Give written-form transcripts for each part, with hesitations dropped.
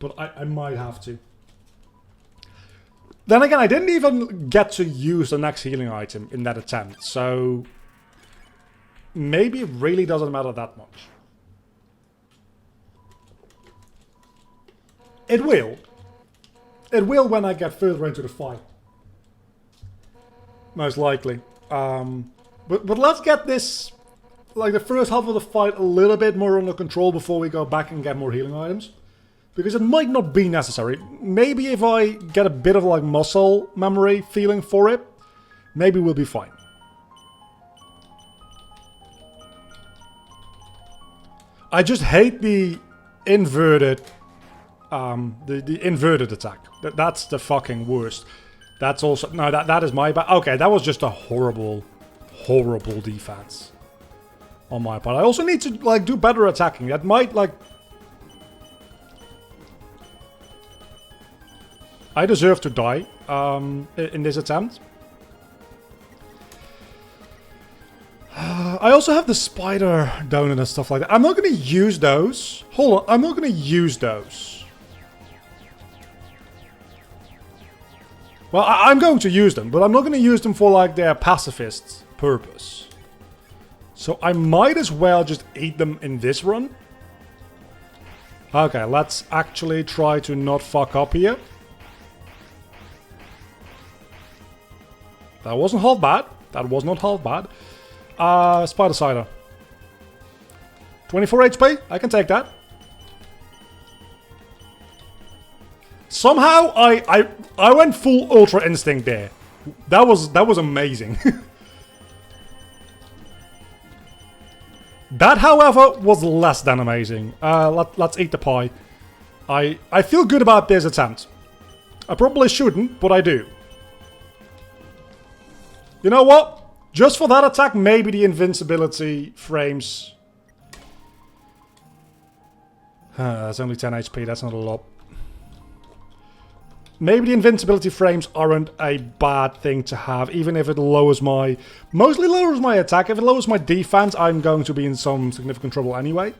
but I might have to. Then again, I didn't even get to use the next healing item in that attempt, so maybe it really doesn't matter that much. It will. It will when I get further into the fight. Most likely. But let's get this, like the first half of the fight, a little bit more under control before we go back and get more healing items. Because it might not be necessary. Maybe if I get a bit of like muscle memory feeling for it, maybe we'll be fine. I just hate the inverted the inverted attack. That's the fucking worst. That's also... No, that is my bad. Okay, that was just a horrible, horrible defense on my part. I also need to, like, do better attacking. That might, like... I deserve to die in this attempt. I also have the spider donut and stuff like that. I'm not going to use those. Hold on, I'm not going to use those. Well, I'm going to use them, but I'm not going to use them for like their pacifist purpose. So I might as well just eat them in this run. Okay, let's actually try to not fuck up here. That wasn't half bad. That was not half bad. Spider Cider. 24 HP. I can take that. Somehow I went full Ultra Instinct there. That was amazing. That, however, was less than amazing. Let's eat the pie. I feel good about this attempt. I probably shouldn't, but I do. You know what? Just for that attack, maybe the invincibility frames... that's only 10 HP, that's not a lot. Maybe the invincibility frames aren't a bad thing to have, even if it lowers my... Mostly lowers my attack. If it lowers my defense, I'm going to be in some significant trouble anyway.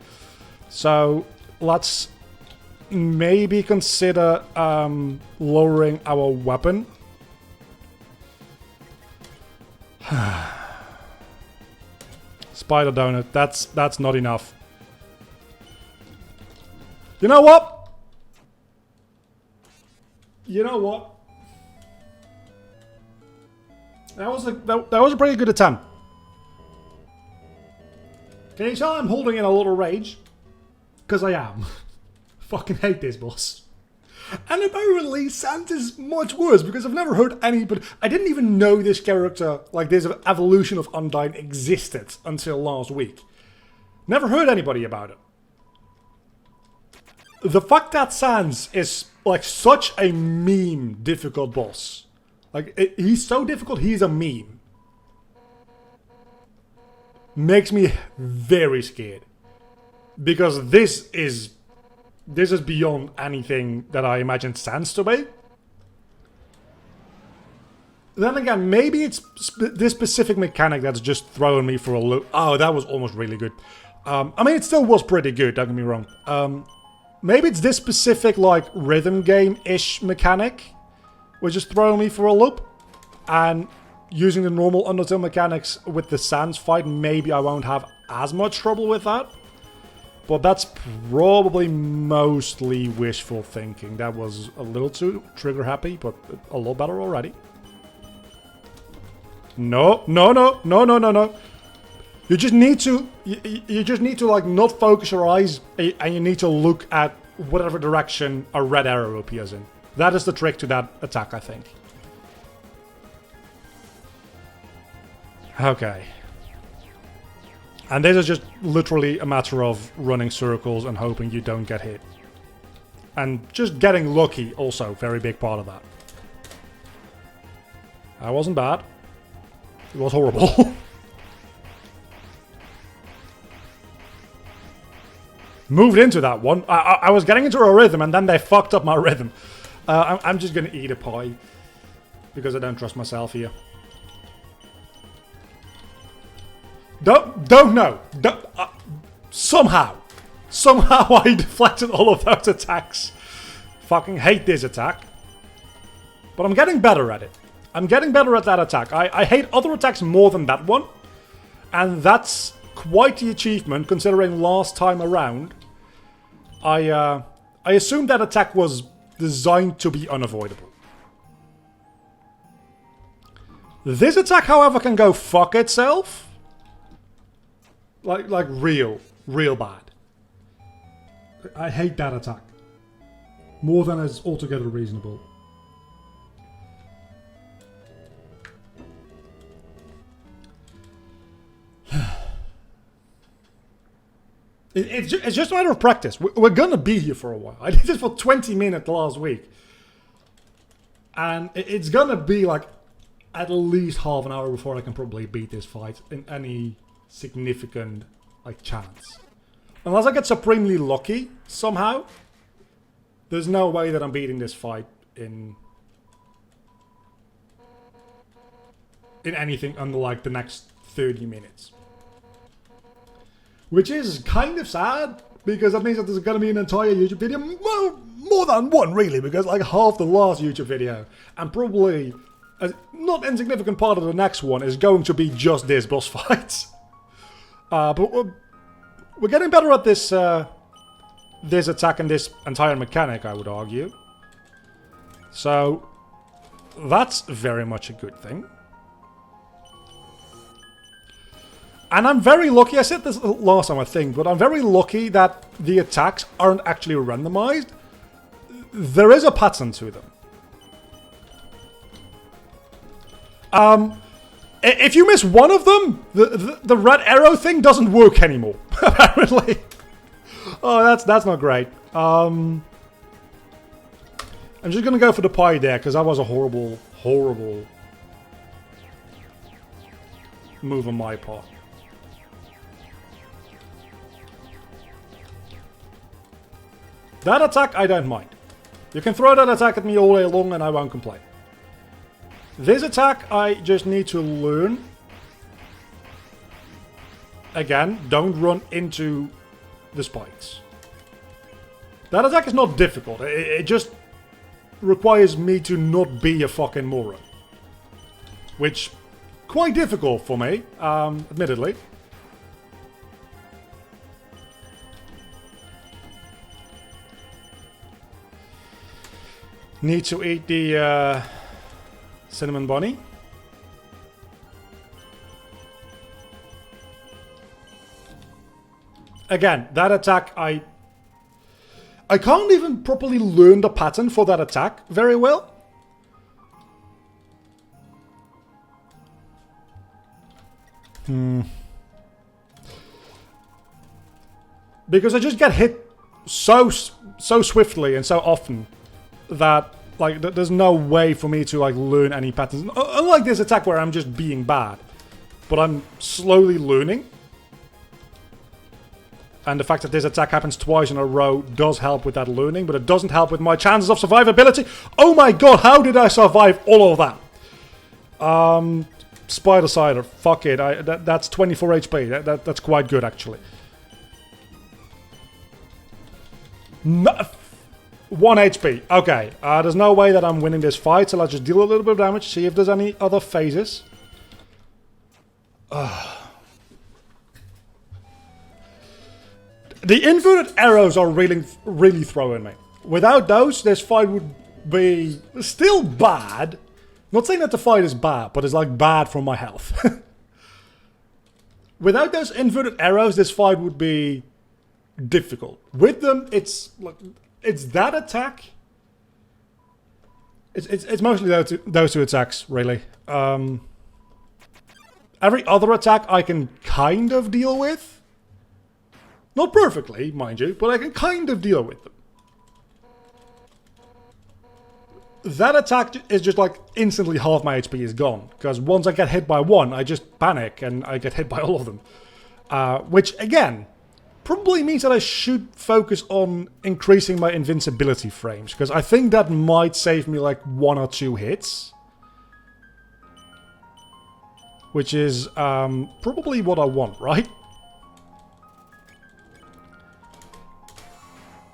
So, let's maybe consider lowering our weapon. Spider donut. That's not enough. You know what? You know what? That was a pretty good attempt. Can you tell I'm holding in a lot of rage? Because I am. Fucking hate this boss. And apparently Sant is much worse, because I've never heard anybody... I didn't even know this character, like this evolution of Undyne, existed until last week. Never heard anybody about it. The fact that Sans is like such a meme difficult boss. Like, he's so difficult, he's a meme. Makes me very scared. Because this is beyond anything that I imagined Sans to be. Then again, maybe it's this specific mechanic that's just throwing me for a loop. Oh, that was almost really good. I mean, it still was pretty good, don't get me wrong. Maybe it's this specific, like, rhythm game-ish mechanic, which is throwing me for a loop. And using the normal Undertale mechanics with the Sans fight, maybe I won't have as much trouble with that. But that's probably mostly wishful thinking. That was a little too trigger happy, but a lot better already. No. You just need to, like, not focus your eyes, and you need to look at whatever direction a red arrow appears in. That is the trick to that attack, I think. Okay. And this is just literally a matter of running circles and hoping you don't get hit. And just getting lucky, also, very big part of that. That wasn't bad. It was horrible. Moved into that one. I was getting into a rhythm and then they fucked up my rhythm. I'm just gonna eat a pie. Because I don't trust myself here. Don't know. Somehow I deflected all of those attacks. fucking hate this attack. But I'm getting better at it. I'm getting better at that attack. I hate other attacks more than that one. And that's quite the achievement, considering last time around, I assumed that attack was designed to be unavoidable. This attack, however, can go fuck itself. Like real bad. I hate that attack. More than is altogether reasonable. It's just a matter of practice. We're gonna be here for a while. I did this for 20 minutes last week. And it's gonna be like at least half an hour before I can probably beat this fight in any significant like chance. Unless I get supremely lucky somehow, there's no way that I'm beating this fight in anything under like the next 30 minutes. Which is kind of sad, because that means that there's going to be an entire YouTube video, well, more than one really, because like half the last YouTube video, and probably a not insignificant part of the next one is going to be just this boss fight. But we're getting better at this this attack and this entire mechanic, I would argue. So that's very much a good thing. And I'm very lucky, I said this last time I think, but I'm very lucky that the attacks aren't actually randomized. There is a pattern to them. If you miss one of them, the red arrow thing doesn't work anymore, apparently. Oh, that's not great. I'm just gonna go for the pie there, because that was a horrible, horrible move on my part. That attack, I don't mind. You can throw that attack at me all day long and I won't complain. This attack, I just need to learn. Again, don't run into the spikes. That attack is not difficult. It just requires me to not be a fucking moron. Which, quite difficult for me, admittedly. Need to eat the cinnamon bunny. Again, that attack, I can't even properly learn the pattern for that attack very well. Because I just get hit so swiftly and so often that like there's no way for me to like learn any patterns. Unlike this attack where I'm just being bad, but I'm slowly learning. And the fact that this attack happens twice in a row does help with that learning, but it doesn't help with my chances of survivability. Oh my god, how did I survive all of that? Spider cider, fuck it. That's 24 HP. That's quite good actually. No. 1 HP. Okay, there's no way that I'm winning this fight, so let's just deal a little bit of damage, see if there's any other phases. The inverted arrows are really throwing me. Without those, this fight would be still bad. Not saying that the fight is bad, but it's like bad for my health. Without those inverted arrows, this fight would be difficult. With them, it's like... It's that attack. It's mostly those two attacks, really. Every other attack I can kind of deal with. Not perfectly, mind you, but I can kind of deal with them. That attack is just like instantly half my HP is gone. Because once I get hit by one, I just panic and I get hit by all of them. Which, again... probably means that I should focus on increasing my invincibility frames, because I think that might save me like 1 or 2 hits. Which is probably what I want, right?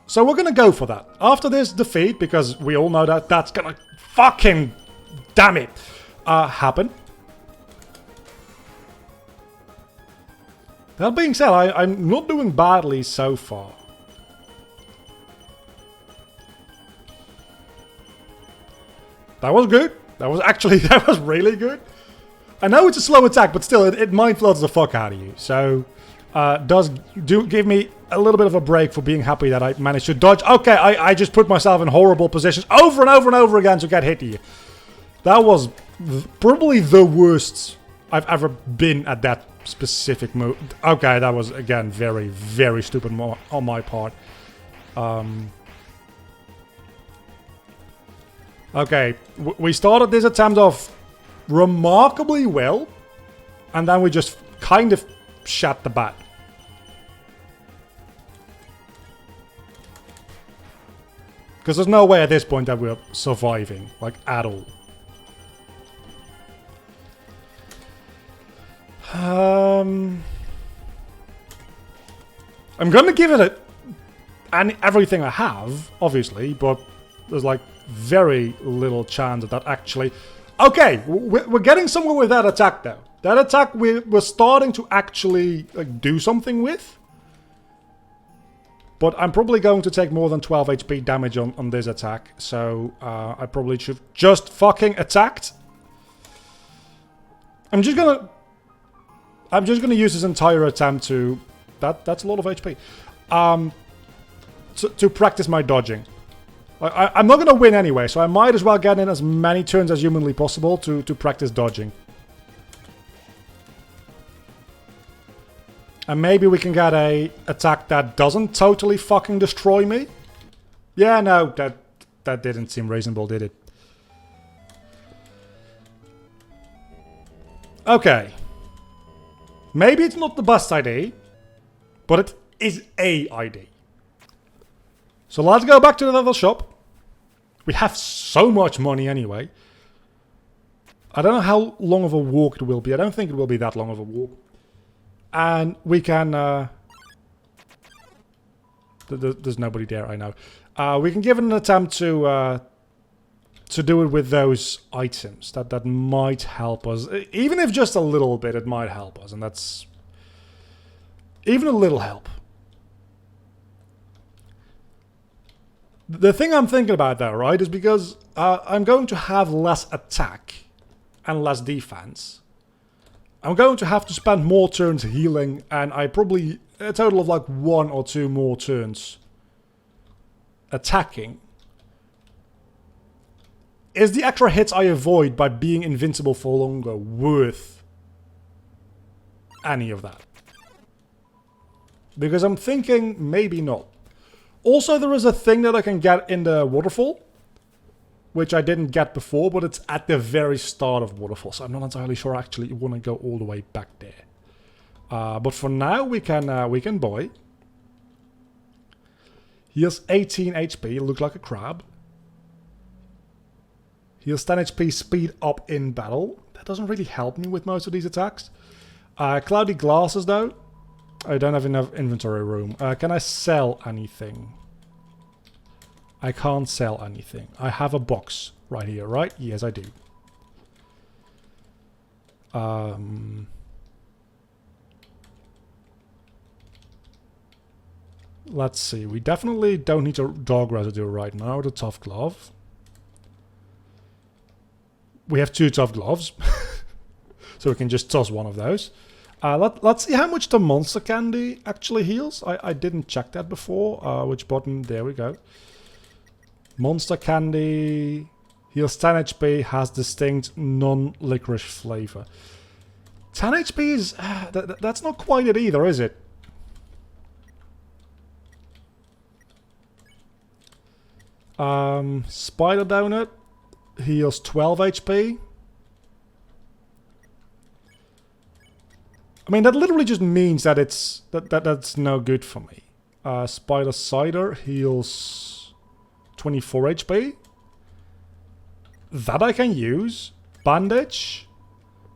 So we're gonna go for that. After this defeat, because we all know that that's gonna fucking, damn it, happen. That being said, I'm not doing badly so far. That was good. That was actually, that was really good. I know it's a slow attack, but still, it mind floods the fuck out of you. So, does give me a little bit of a break for being happy that I managed to dodge. Okay, I just put myself in horrible positions over and over and over again to get hit here. That was probably the worst I've ever been at that specific move. Okay, that was, again, very, very stupid on my part. Okay, we started this attempt off remarkably well, and then we just kind of shat the bed. Because there's no way at this point that we're surviving, like, at all. I'm gonna give it everything I have, obviously, but there's like very little chance of that actually. Okay, we're getting somewhere with that attack though. That attack we're starting to actually like do something with. But I'm probably going to take more than 12 HP damage on this attack, so I probably should just fucking attacked. I'm just gonna use this entire attempt to... That's a lot of HP. To practice my dodging. I'm not going to win anyway, so I might as well get in as many turns as humanly possible to practice dodging. And maybe we can get a attack that doesn't totally fucking destroy me. Yeah, no, that didn't seem reasonable, did it? Okay. Maybe it's not the best idea, but it is a idea. So let's go back to the level shop. We have so much money anyway. I don't know how long of a walk it will be. I don't think it will be that long of a walk. And we can... there's nobody there, I know. We can give it an attempt to do it with those items. That might help us. Even if just a little bit, it might help us. And that's... even a little help. The thing I'm thinking about though, right, is because I'm going to have less attack and less defense. I'm going to have to spend more turns healing, and I probably a total of like 1 or 2 more turns attacking. Is the extra hits I avoid by being invincible for longer worth any of that? Because I'm thinking maybe not. Also, there is a thing that I can get in the waterfall, which I didn't get before, but it's at the very start of waterfall, so I'm not entirely sure I actually want to go all the way back there. But for now, we can buy. Heals 18 HP, look like a crab. Heals 10 HP, speed up in battle. That doesn't really help me with most of these attacks. Cloudy glasses though. I don't have enough inventory room. Can I sell anything? I can't sell anything. I have a box right here, right? Yes, I do. Let's see. We definitely don't need a dog residue right now. The tough glove. We have 2 tough gloves. So we can just toss one of those. Let's see how much the monster candy actually heals. I didn't check that before. Which button? There we go. Monster candy heals 10 HP, has distinct non-licorice flavor. 10 HP is... that's not quite it either, is it? Spider Donut heals 12 HP. I mean, that literally just means that it's that's no good for me. Spider Cider heals 24 HP. That I can use. Bandage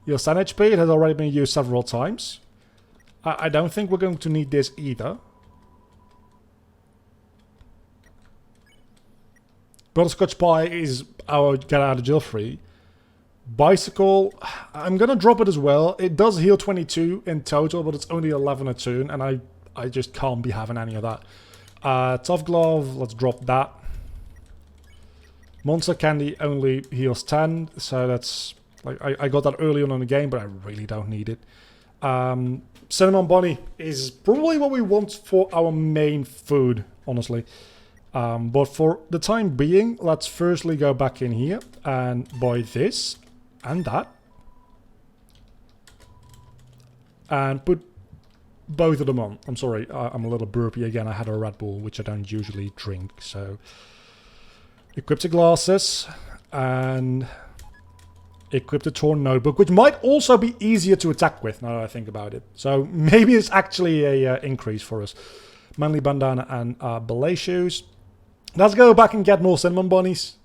heals 10 HP. It has already been used several times. I don't think we're going to need this either. Butterscotch Pie is our get out of jail free. Bicycle, I'm gonna drop it as well. It does heal 22 in total, but it's only 11 a turn, and I just can't be having any of that. Tough Glove, let's drop that. Monster Candy only heals 10, so that's... like I got that early on in the game, but I really don't need it. Cinnamon Bunny is probably what we want for our main food, honestly. But for the time being, let's firstly go back in here and buy this and that. And put both of them on. I'm sorry, I'm a little burpy again. I had a Red Bull, which I don't usually drink. So, equip the glasses and equip the torn notebook, which might also be easier to attack with, now that I think about it. So maybe it's actually a increase for us. Manly bandana and ballet shoes. Let's go back and get more cinnamon bunnies.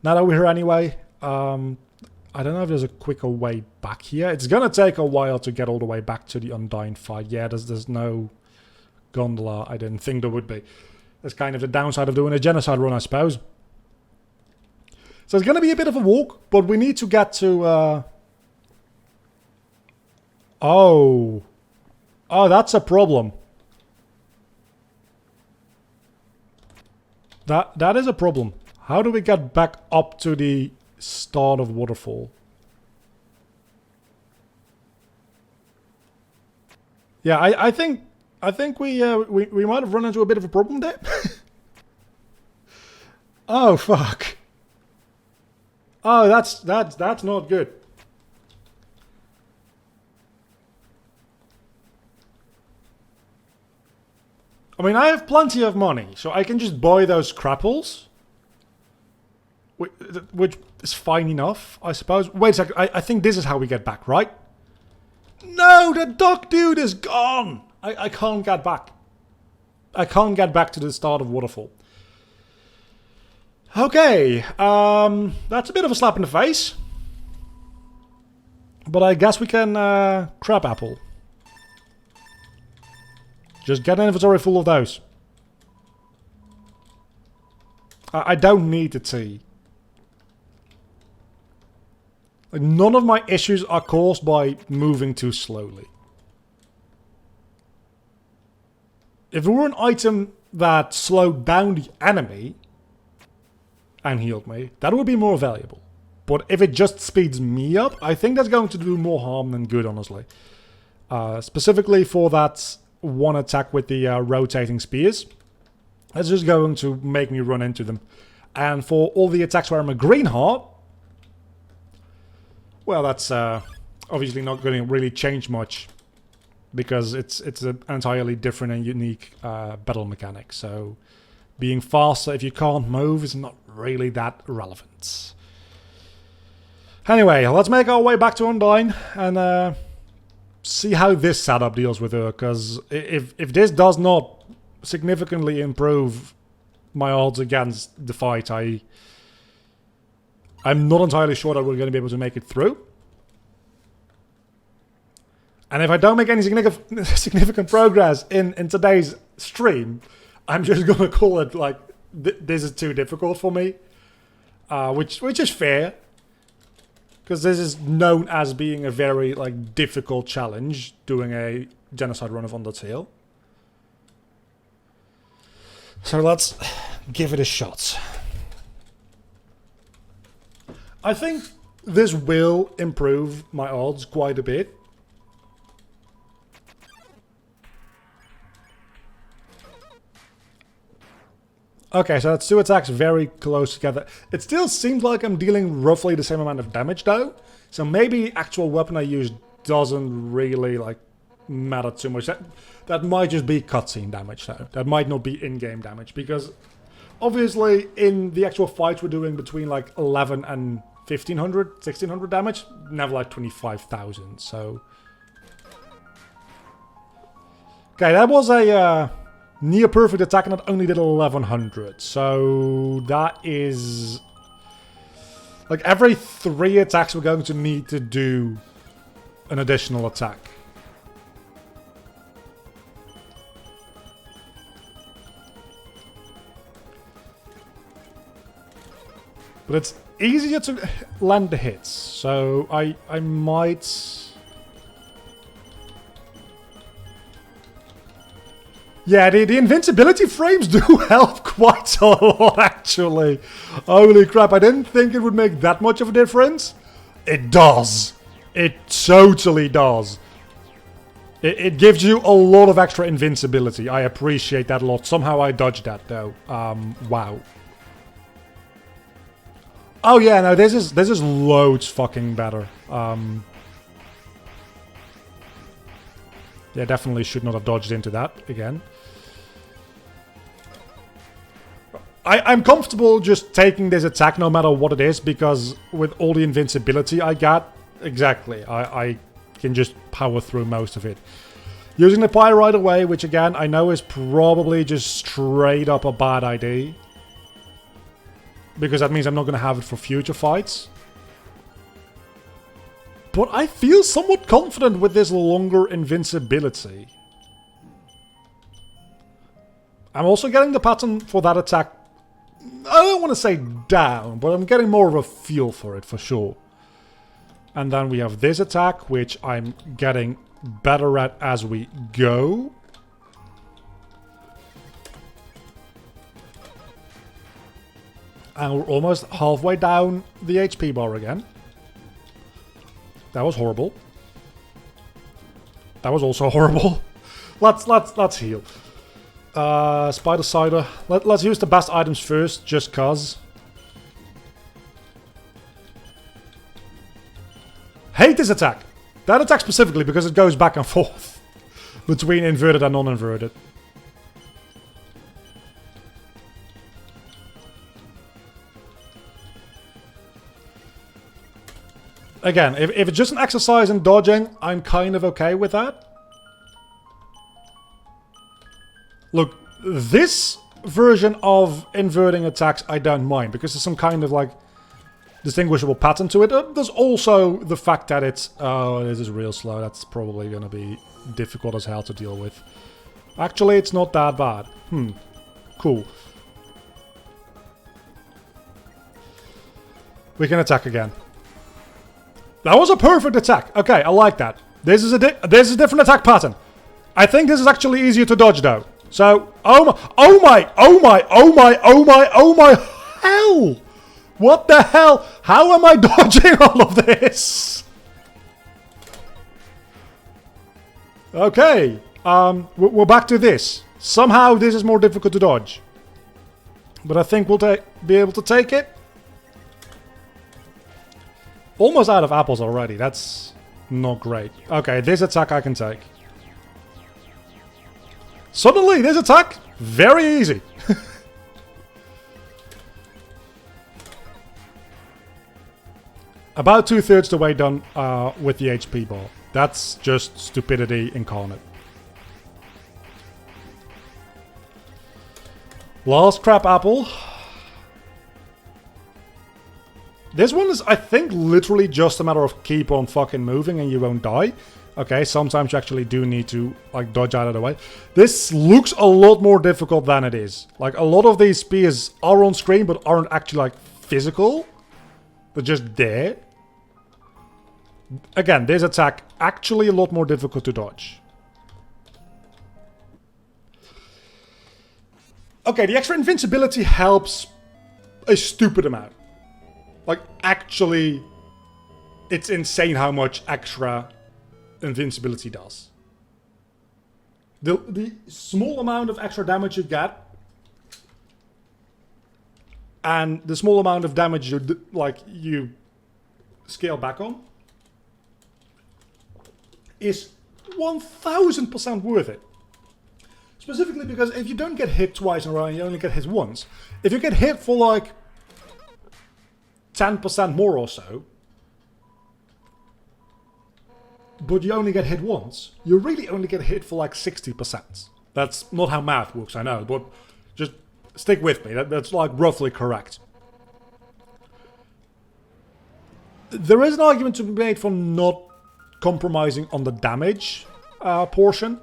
Now that we're here anyway. I don't know if there's a quicker way back here. It's gonna take a while to get all the way back to the Undyne fight. Yeah, there's no gondola. I didn't think there would be. That's kind of the downside of doing a genocide run, I suppose. So it's gonna be a bit of a walk, but we need to get to... Oh, that's a problem. That is a problem. How do we get back up to the start of waterfall? Yeah, I think we might have run into a bit of a problem there. Oh fuck. Oh, that's not good. I mean, I have plenty of money, so I can just buy those crapples. Which is fine enough, I suppose. Wait a second, I think this is how we get back, right? No, the duck dude is gone! I can't get back. I can't get back to the start of waterfall. Okay, that's a bit of a slap in the face. But I guess we can crab apple. Just get an inventory full of those. I don't need the tea. Like, none of my issues are caused by moving too slowly. If it were an item that slowed down the enemy and healed me, that would be more valuable. But if it just speeds me up, I think that's going to do more harm than good, honestly. Specifically for that one attack with the rotating spears. That's just going to make me run into them. And for all the attacks where I'm a green heart, well, that's obviously not going to really change much. Because it's an entirely different and unique battle mechanic. So being faster if you can't move is not really that relevant. Anyway, let's make our way back to Undyne and see how this setup deals with her. Because if this does not significantly improve my odds against the fight, I'm not entirely sure that we're going to be able to make it through. And if I don't make any significant progress in today's stream, I'm just going to call it like, this is too difficult for me. Which is fair. Because this is known as being a very like difficult challenge, doing a genocide run of Undertale. So let's give it a shot. I think this will improve my odds quite a bit. Okay, so that's two attacks very close together. It still seems like I'm dealing roughly the same amount of damage though. So maybe the actual weapon I use doesn't really like matter too much. That might just be cutscene damage though. That might not be in-game damage because obviously in the actual fights we're doing between like 11 and 1500, 1600 damage. Never like 25,000, so... Okay, that was a... near perfect attack and it only did 1100. So that is... like every 3 attacks we're going to need to do an additional attack. But it's easier to land the hits, so I might... Yeah, the invincibility frames do help quite a lot, actually. Holy crap, I didn't think it would make that much of a difference. It does. It totally does. It gives you a lot of extra invincibility. I appreciate that a lot. Somehow I dodged that, though. Wow. Oh yeah, no, this is loads fucking better. Yeah, definitely should not have dodged into that again. I'm comfortable just taking this attack no matter what it is, because with all the invincibility I got, exactly, I can just power through most of it. Using the pie right away, which again, I know is probably just straight up a bad idea. Because that means I'm not going to have it for future fights. But I feel somewhat confident with this longer invincibility. I'm also getting the pattern for that attack, I don't want to say down, but I'm getting more of a feel for it for sure. And then we have this attack, which I'm getting better at as we go. And we're almost halfway down the HP bar again. That was horrible. That was also horrible. Let's heal. Spider Cider. Let's use the best items first, just cuz. Hate this attack. That attack specifically because it goes back and forth between inverted and non-inverted. Again, if it's just an exercise in dodging, I'm kind of okay with that. Look, this version of inverting attacks I don't mind, because there's some kind of like distinguishable pattern to it. There's also the fact that it's... Oh, this is real slow. That's probably going to be difficult as hell to deal with. Actually, it's not that bad. Cool. We can attack again. That was a perfect attack. Okay, I like that. This is a different attack pattern. I think this is actually easier to dodge though. So, oh my hell! What the hell? How am I dodging all of this? Okay, we're back to this. Somehow this is more difficult to dodge. But I think we'll be able to take it. Almost out of apples already. That's not great. Okay, this attack I can take. Suddenly, this attack, very easy. About 2/3 the way done with the HP bar. That's just stupidity incarnate. Last crap apple. This one is, I think, literally just a matter of keep on fucking moving and you won't die. Okay, sometimes you actually do need to, like, dodge out of the way. This looks a lot more difficult than it is. Like, a lot of these spears are on screen, but aren't actually, like, physical. They're just there. Again, this attack actually a lot more difficult to dodge. Okay, the extra invincibility helps a stupid amount. Like, actually, it's insane how much extra invincibility does. The small amount of extra damage you get, and the small amount of damage you scale back on, is 1000% worth it. Specifically because if you don't get hit twice in a row and you only get hit once, if you get hit for like 10% more or so, but you only get hit once, you really only get hit for like 60%. That's not how math works, I know, but just stick with me. That's like roughly correct. There is an argument to be made for not compromising on the damage portion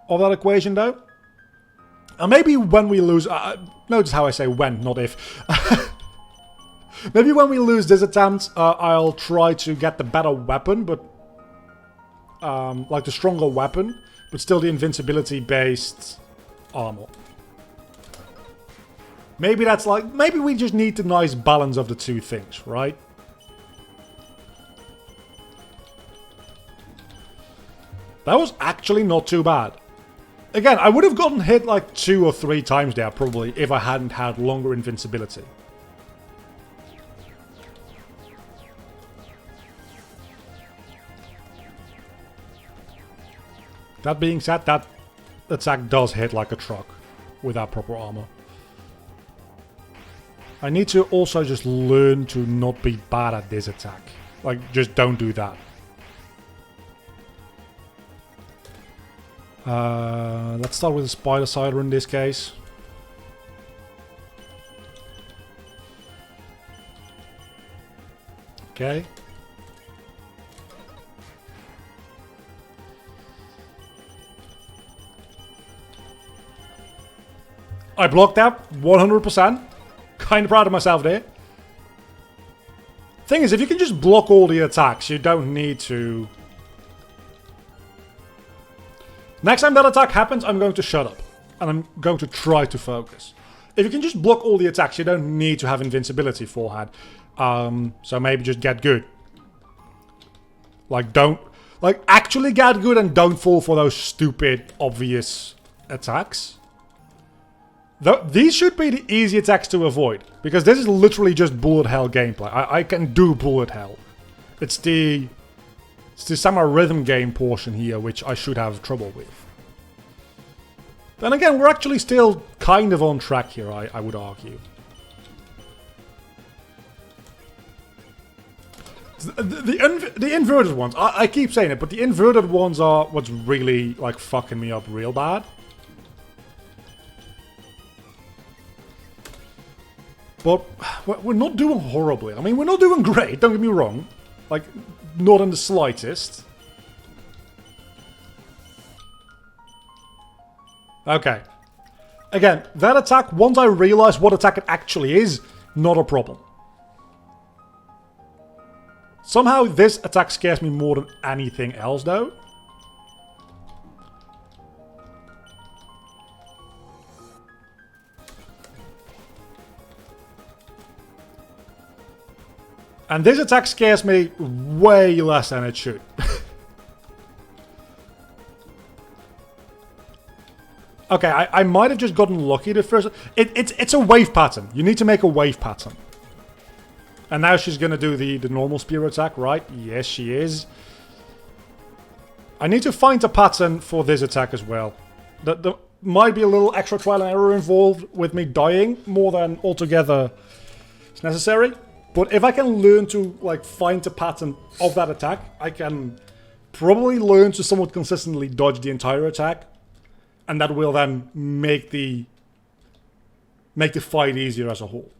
of that equation, though. And maybe when we lose... notice how I say when, not if. Maybe when we lose this attempt, I'll try to get the better weapon, but like the stronger weapon, but still the invincibility-based armor. Maybe that's like, maybe we just need the nice balance of the two things, right? That was actually not too bad. Again, I would have gotten hit like 2 or 3 times there, probably, if I hadn't had longer invincibility. That being said, that attack does hit like a truck without proper armor. I need to also just learn to not be bad at this attack. Like, just don't do that. Let's start with the Spider Cider in this case. Okay. I blocked that 100%. Kind of proud of myself there. Thing is, if you can just block all the attacks, you don't need to... Next time that attack happens, I'm going to shut up. And I'm going to try to focus. If you can just block all the attacks, you don't need to have invincibility forehand. So maybe just get good. Like, don't... Like, actually get good and don't fall for those stupid, obvious attacks. These should be the easy attacks to avoid. Because this is literally just bullet hell gameplay. I can do bullet hell. It's the semi-rhythm game portion here, which I should have trouble with. Then again, we're actually still kind of on track here, I would argue. The inverted ones, I keep saying it, but the inverted ones are what's really, like, fucking me up real bad. But we're not doing horribly. I mean, we're not doing great, don't get me wrong. Like, not in the slightest. Okay. Again, that attack, once I realize what attack it actually is, not a problem. Somehow this attack scares me more than anything else, though. And this attack scares me way less than it should. Okay, I might have just gotten lucky the first... It's a wave pattern. You need to make a wave pattern. And now she's going to do the normal spear attack, right? Yes, she is. I need to find a pattern for this attack as well. There might be a little extra trial and error involved with me dying more than altogether is necessary. But if I can learn to, like, find a pattern of that attack, I can probably learn to somewhat consistently dodge the entire attack. And that will then make the fight easier as a whole.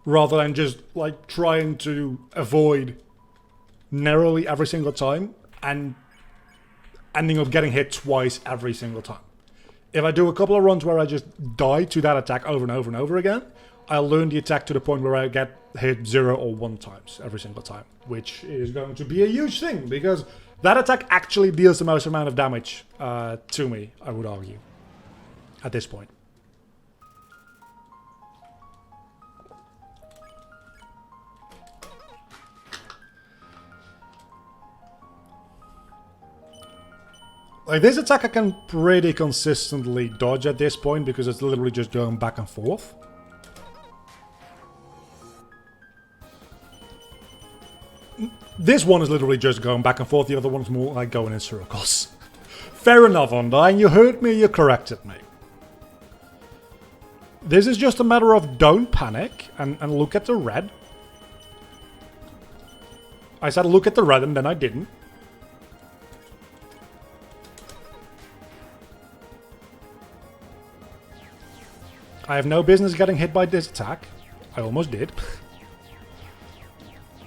Rather than just, like, trying to avoid narrowly every single time and ending up getting hit twice every single time. If I do a couple of runs where I just die to that attack over and over and over again, I'll learn the attack to the point where I get hit 0 or 1 times every single time. Which is going to be a huge thing, because that attack actually deals the most amount of damage to me, I would argue, at this point. Like, this attack I can pretty consistently dodge at this point, because it's literally just going back and forth. This one is literally just going back and forth, the other one's more like going in circles. Fair enough, Undyne, you heard me, you corrected me. This is just a matter of don't panic and look at the red. I said look at the red and then I didn't. I have no business getting hit by this attack. I almost did.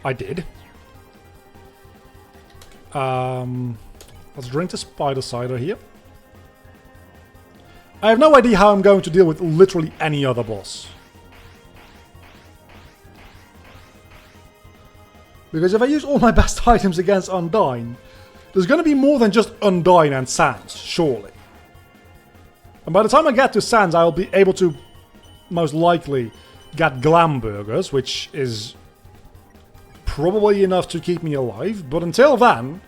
I did. Let's drink the spider cider here. I have no idea how I'm going to deal with literally any other boss. Because if I use all my best items against Undyne, there's going to be more than just Undyne and Sans, surely. And by the time I get to Sans, I'll be able to most likely get Glam Burgers, which is probably enough to keep me alive. But until then,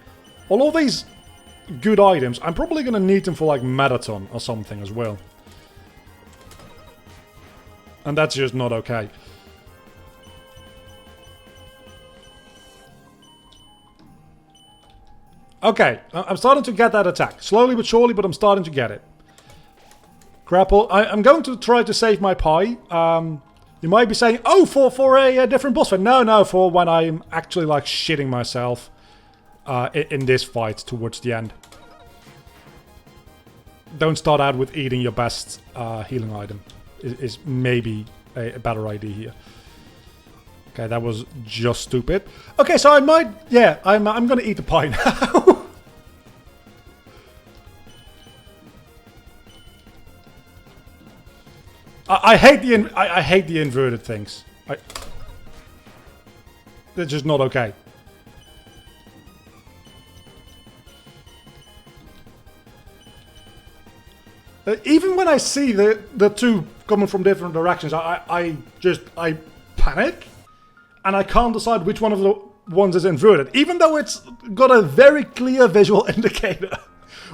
all of these good items, I'm probably going to need them for like Metaton or something as well. And that's just not okay. Okay, I'm starting to get that attack. Slowly but surely, but I'm starting to get it. Grapple. I'm going to try to save my pie. You might be saying, oh, for a different boss fight. No, for when I'm actually like shitting myself in this fight towards the end. Don't start out with eating your best healing item. Is maybe a better idea here. Okay, that was just stupid. Okay, so I might... Yeah, I'm gonna eat the pie now. I hate the inverted things. They're just not okay. Even when I see the two coming from different directions, I panic. And I can't decide which one of the ones is inverted. Even though it's got a very clear visual indicator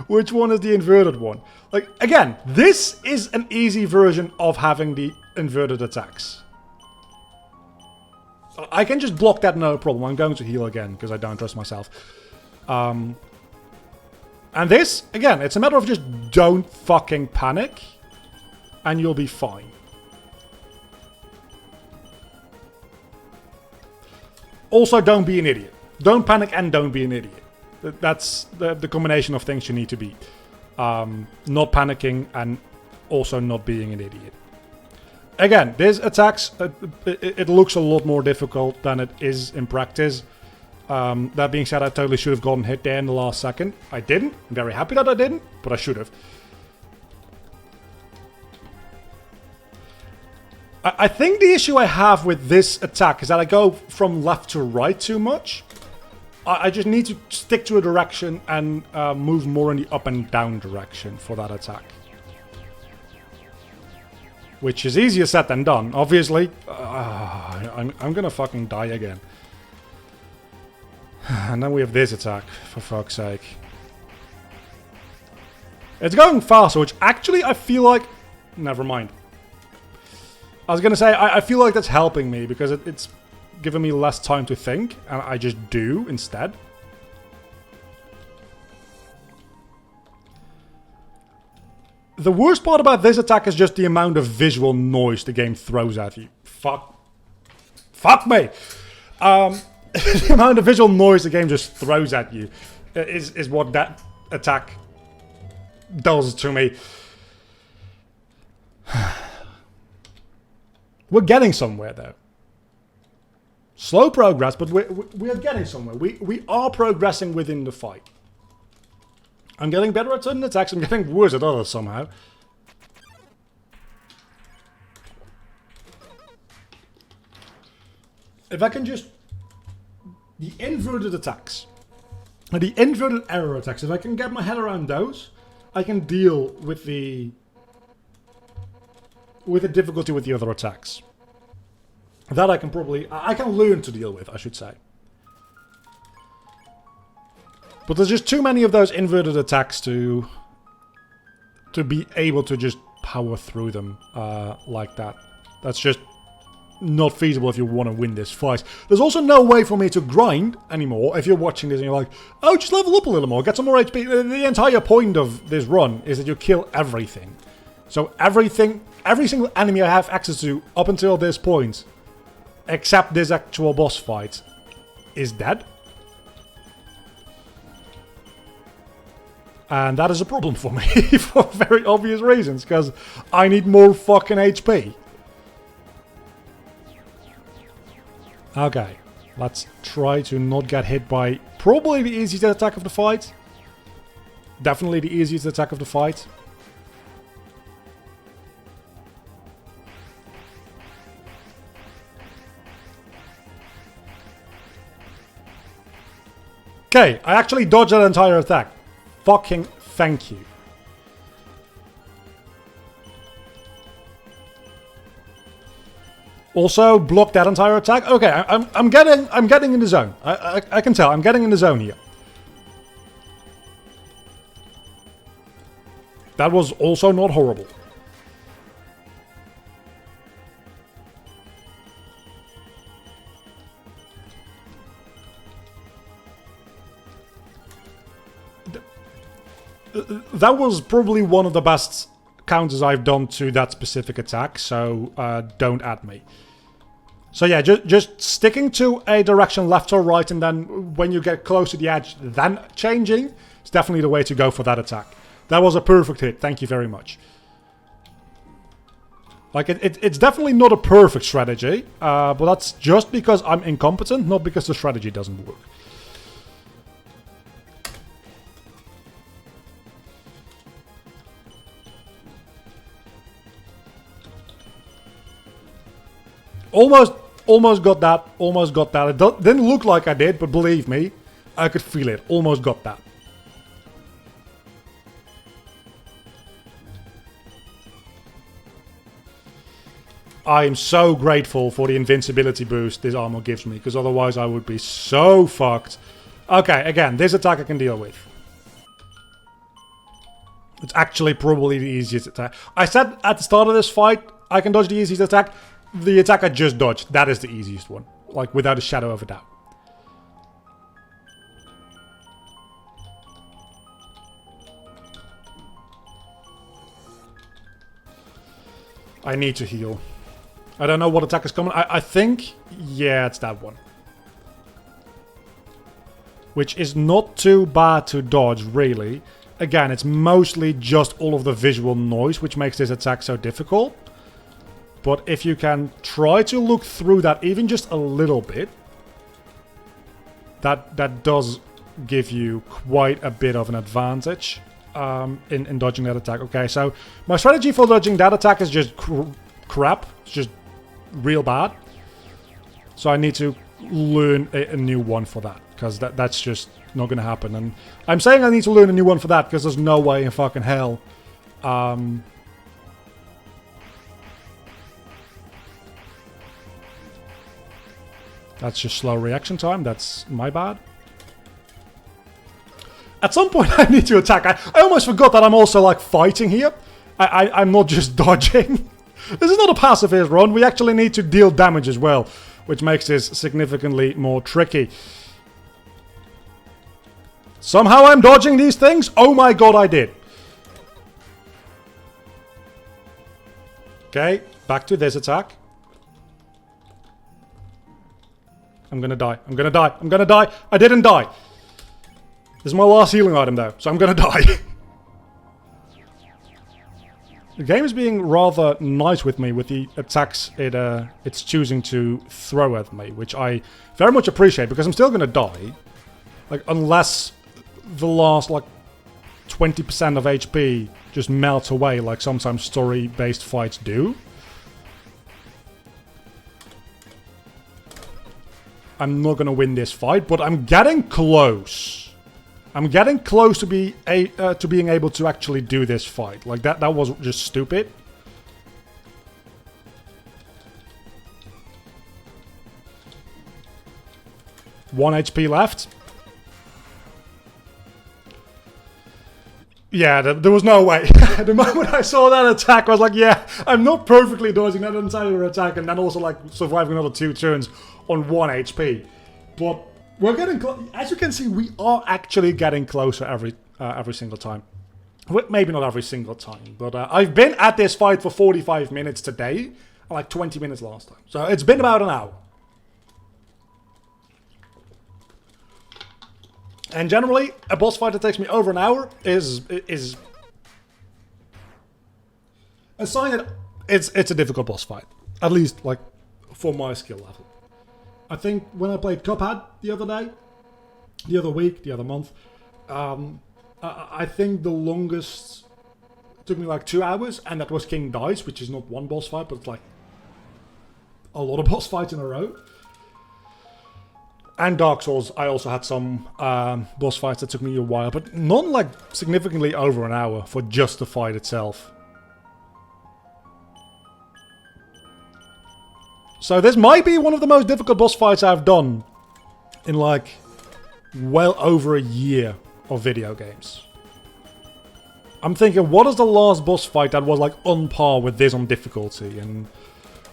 which one is the inverted one. Like, again, this is an easy version of having the inverted attacks. I can just block that, no problem. I'm going to heal again because I don't trust myself. And this, again, it's a matter of just don't fucking panic and you'll be fine. Also, don't be an idiot. Don't panic and don't be an idiot. That's the combination of things you need to be. Not panicking and also not being an idiot. Again, these attacks, it looks a lot more difficult than it is in practice. That being said, I totally should have gotten hit there in the last second. I didn't. I'm very happy that I didn't, but I should have. I think the issue I have with this attack is that I go from left to right too much. I just need to stick to a direction and move more in the up and down direction for that attack. Which is easier said than done. Obviously, I'm gonna fucking die again. And then we have this attack, for fuck's sake. It's going faster, which actually I feel like... Never mind. I was gonna say, I feel like that's helping me, because it's giving me less time to think, and I just do instead. The worst part about this attack is just the amount of visual noise the game throws at you. Fuck me! The amount of visual noise the game just throws at you is what that attack does to me. We're getting somewhere, though. Slow progress, but we are getting somewhere. We are progressing within the fight. I'm getting better at certain attacks, I'm getting worse at others somehow. If I can just... The inverted attacks. The inverted error attacks, if I can get my head around those, I can deal with the difficulty with the other attacks. That I can probably... I can learn to deal with, I should say. But there's just too many of those inverted attacks to be able to just power through them like that. That's just not feasible if you want to win this fight. There's also no way for me to grind anymore if you're watching this and you're like, oh, just level up a little more, get some more HP. The entire point of this run is that you kill everything. So every single enemy I have access to up until this point, except this actual boss fight, is dead. And that is a problem for me, for very obvious reasons, because I need more fucking HP. Okay, let's try to not get hit by probably the easiest attack of the fight. Definitely the easiest attack of the fight. Okay, I actually dodged that entire attack. Fucking thank you. Also, block that entire attack. Okay, I'm getting in the zone. I can tell I'm getting in the zone here. That was also not horrible. That was probably one of the best counters I've done to that specific attack, so don't add me. So yeah, just sticking to a direction left or right, and then when you get close to the edge, then changing is definitely the way to go for that attack. That was a perfect hit, thank you very much. Like, it's definitely not a perfect strategy, but that's just because I'm incompetent, not because the strategy doesn't work. Almost got that, almost got that. It didn't look like I did, but believe me, I could feel it. Almost got that. I am so grateful for the invincibility boost this armor gives me, because otherwise I would be so fucked. Okay, again, this attack I can deal with. It's actually probably the easiest attack. I said at the start of this fight, I can dodge the easiest attack. The attack I just dodged, that is the easiest one. Like, without a shadow of a doubt. I need to heal. I don't know what attack is coming. I think, yeah, it's that one. Which is not too bad to dodge, really. Again, it's mostly just all of the visual noise, which makes this attack so difficult. But if you can try to look through that even just a little bit, that does give you quite a bit of an advantage in dodging that attack. Okay, so my strategy for dodging that attack is just crap. It's just real bad. So I need to learn a new one for that, because that's just not going to happen. And I'm saying I need to learn a new one for that because there's no way in fucking hell that's just slow reaction time. That's my bad. At some point I need to attack. I almost forgot that I'm also like fighting here. I'm not just dodging. This is not a pacifist run. We actually need to deal damage as well, which makes this significantly more tricky. Somehow I'm dodging these things? Oh my god, I did. Okay, back to this attack. I'm gonna die. I'm gonna die. I'm gonna die. I didn't die. This is my last healing item though, so I'm gonna die. The game is being rather nice with me with the attacks it's choosing to throw at me, which I very much appreciate, because I'm still gonna die. Like, unless the last, like, 20% of HP just melts away like sometimes story-based fights do. I'm not gonna win this fight, but I'm getting close. I'm getting close to being able to actually do this fight. Like, that was just stupid. One HP left. Yeah, there was no way. The moment I saw that attack, I was like, yeah, I'm not perfectly dodging that entire attack and then also, like, surviving another 2 turns on 1 HP. But we're getting close. As you can see, we are actually getting closer every single time. Well, maybe not every single time, but I've been at this fight for 45 minutes today, and like 20 minutes last time. So it's been about an hour. And generally, a boss fight that takes me over an hour is a sign that it's a difficult boss fight. At least, like, for my skill level. I think when I played Cuphead the other day, the other week, the other month, I think the longest took me like 2 hours, and that was King Dice, which is not one boss fight, but it's like a lot of boss fights in a row. And Dark Souls, I also had some boss fights that took me a while, but none like significantly over an hour for just the fight itself. So this might be one of the most difficult boss fights I've done in like well over a year of video games. I'm thinking, what is the last boss fight that was like on par with this on difficulty? And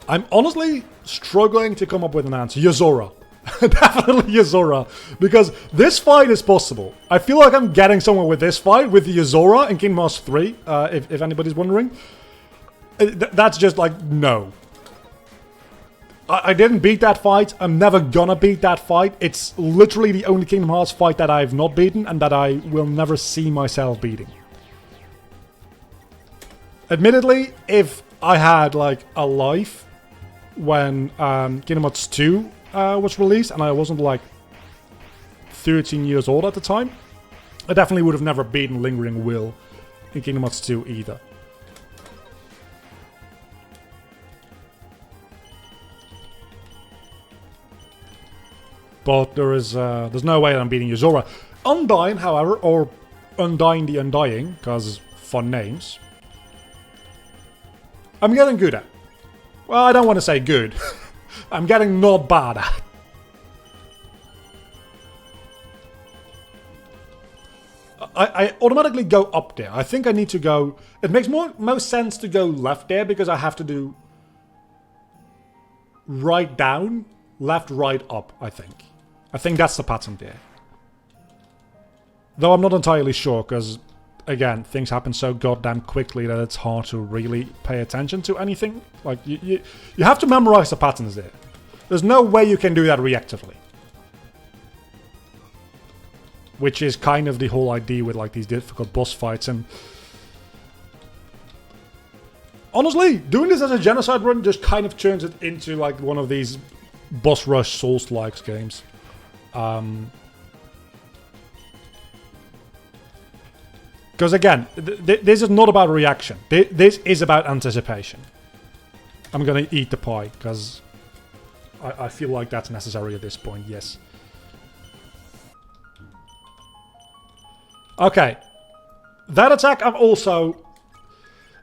I'm honestly struggling to come up with an answer. Yozora. Definitely Yozora. Because this fight is possible. I feel like I'm getting somewhere with this fight, with Yozora in Kingdom Hearts 3, if anybody's wondering. That's just like, no. I didn't beat that fight. I'm never gonna beat that fight. It's literally the only Kingdom Hearts fight that I've not beaten and that I will never see myself beating. Admittedly, if I had like a life when Kingdom Hearts 2 was released and I wasn't like 13 years old at the time, I definitely would have never beaten Lingering Will in Kingdom Hearts 2 either. But there's no way that I'm beating Yozora. Undyne, however, or Undyne the Undying, because fun names, I'm getting good at. Well, I don't want to say good. I'm getting not bad at. I automatically go up there. I think I need to go... It makes most sense to go left there because I have to do right down, left, right, up, I think. I think that's the pattern there. Though I'm not entirely sure because, again, things happen so goddamn quickly that it's hard to really pay attention to anything. Like, you have to memorize the patterns there. There's no way you can do that reactively. Which is kind of the whole idea with like these difficult boss fights. And honestly, doing this as a genocide run just kind of turns it into like one of these boss rush Souls-like games. Because again, this is not about reaction. This is about anticipation. I'm gonna eat the pie because I feel like that's necessary at this point, yes. Okay. That attack I've also...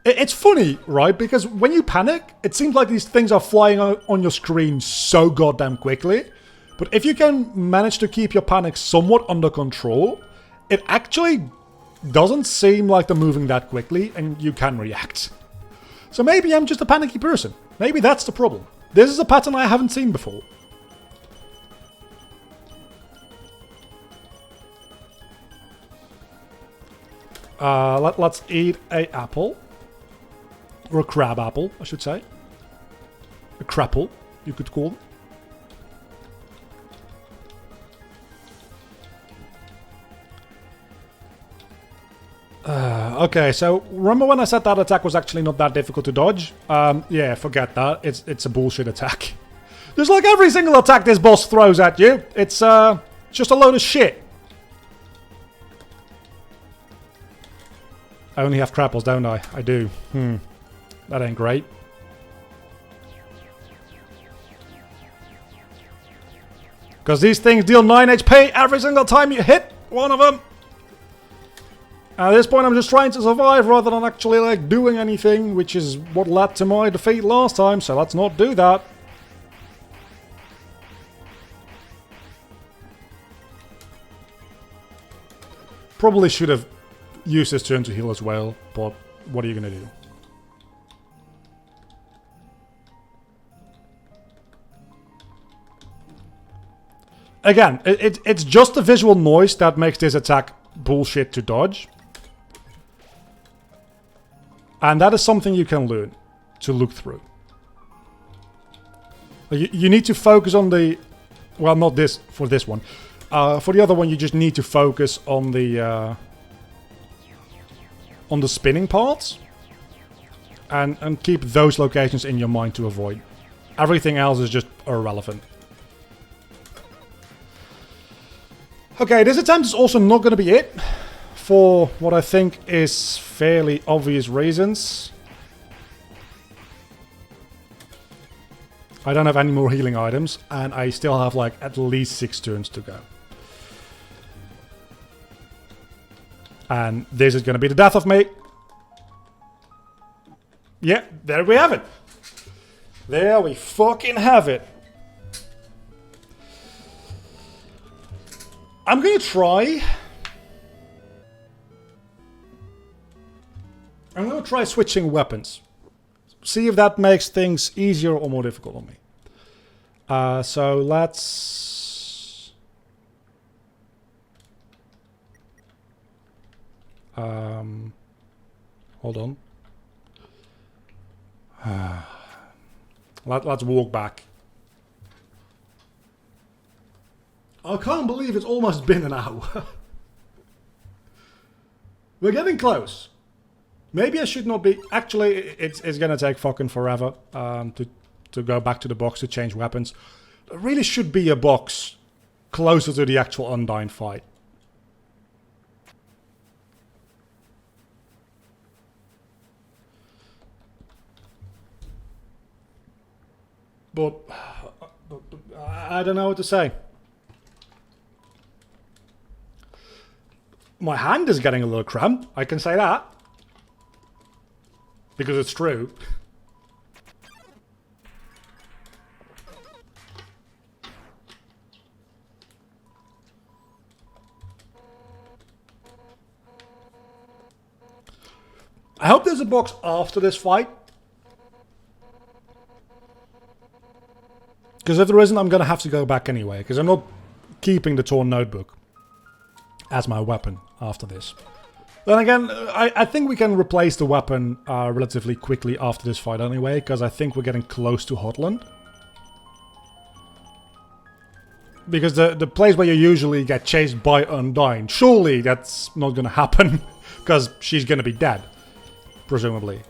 It's funny, right? Because when you panic, it seems like these things are flying on your screen so goddamn quickly. But if you can manage to keep your panic somewhat under control, it actually doesn't seem like they're moving that quickly and you can react. So maybe I'm just a panicky person. Maybe that's the problem. This is a pattern I haven't seen before. Let's eat a apple. Or a crab apple, I should say. A crapple, you could call them. Okay, so remember when I said that attack was actually not that difficult to dodge? Yeah, forget that. It's a bullshit attack. Just like every single attack this boss throws at you, it's just a load of shit. I only have crapples, don't I? I do. That ain't great. Because these things deal 9 HP every single time you hit one of them. At this point I'm just trying to survive rather than actually like doing anything, which is what led to my defeat last time, so let's not do that. Probably should have used this turn to heal as well, but what are you gonna do? Again, it's just the visual noise that makes this attack bullshit to dodge. And that is something you can learn to look through. You need to focus on the... Well, not this, for this one. For the other one, you just need to focus on the spinning parts. And keep those locations in your mind to avoid. Everything else is just irrelevant. Okay, this attempt is also not going to be it, for what I think is fairly obvious reasons. I don't have any more healing items, and I still have like at least 6 turns to go. And this is going to be the death of me. Yeah, there we have it. There we fucking have it. I'm going to try... I'm going to try switching weapons. See if that makes things easier or more difficult on me. So let's... hold on. Let's walk back. I can't believe it's almost been an hour. We're getting close. Maybe I should not be... Actually, it's gonna take fucking forever to go back to the box to change weapons. There really should be a box closer to the actual Undyne fight. But I don't know what to say. My hand is getting a little cramped, I can say that. Because it's true. I hope there's a box after this fight. Because if there isn't, I'm going to have to go back anyway. Because I'm not keeping the torn notebook as my weapon after this. Then again, I think we can replace the weapon relatively quickly after this fight anyway. Because I think we're getting close to Hotland. Because the place where you usually get chased by Undyne, surely that's not going to happen. Because she's going to be dead. Presumably.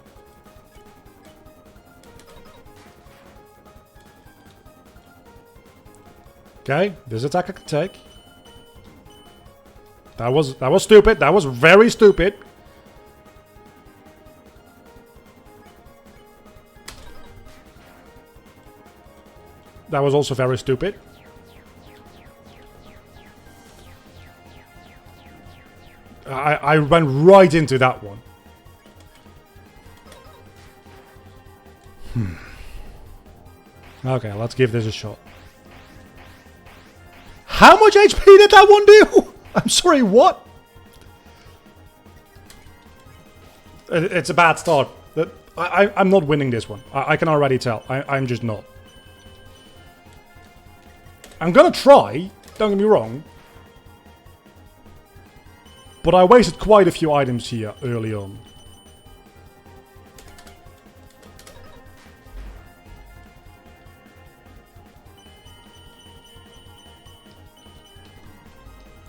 Okay, this attack I can take. That was stupid. That was very stupid. That was also very stupid. I went right into that one. Okay, let's give this a shot. How much HP did that one do? I'm sorry, what? It's a bad start. I'm not winning this one. I can already tell. I'm just not. I'm gonna try, don't get me wrong. But I wasted quite a few items here early on.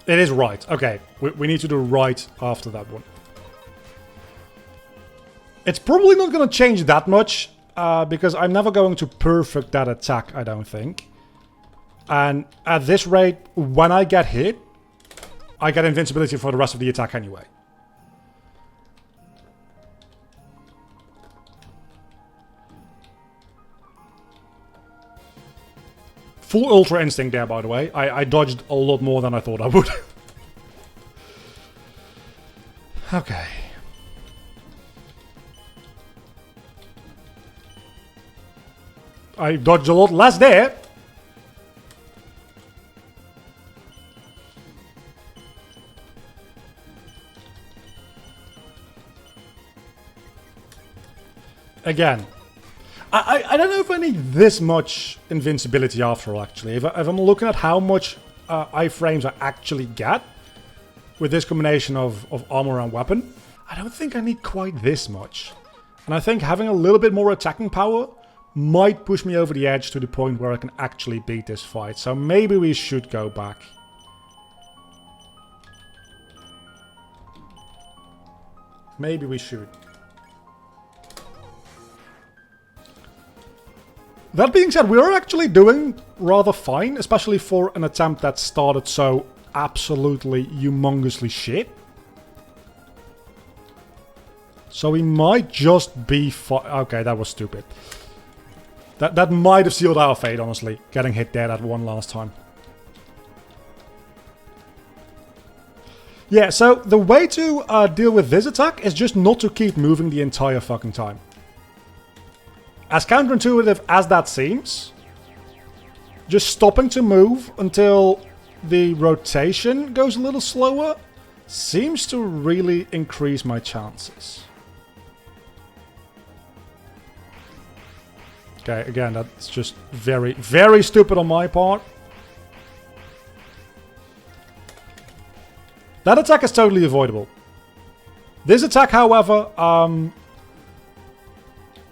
It is right. Okay, we need to do right after that one. It's probably not going to change that much, because I'm never going to perfect that attack, I don't think. And at this rate, when I get hit, I get invincibility for the rest of the attack anyway. Full Ultra Instinct there, by the way. I dodged a lot more than I thought I would. Okay. I dodged a lot less there. Again. I don't know if I need this much invincibility after all, actually. If I'm looking at how much iframes I actually get with this combination of armor and weapon, I don't think I need quite this much. And I think having a little bit more attacking power might push me over the edge to the point where I can actually beat this fight. So maybe we should go back. Maybe we should. That being said, we are actually doing rather fine, especially for an attempt that started so absolutely humongously shit. So we might just be fine. Okay, that was stupid. That might have sealed our fate, honestly. Getting hit there that one last time. Yeah, so the way to deal with this attack is just not to keep moving the entire fucking time. As counterintuitive as that seems, just stopping to move until the rotation goes a little slower seems to really increase my chances. Okay, again, that's just very, very stupid on my part. That attack is totally avoidable. This attack, however,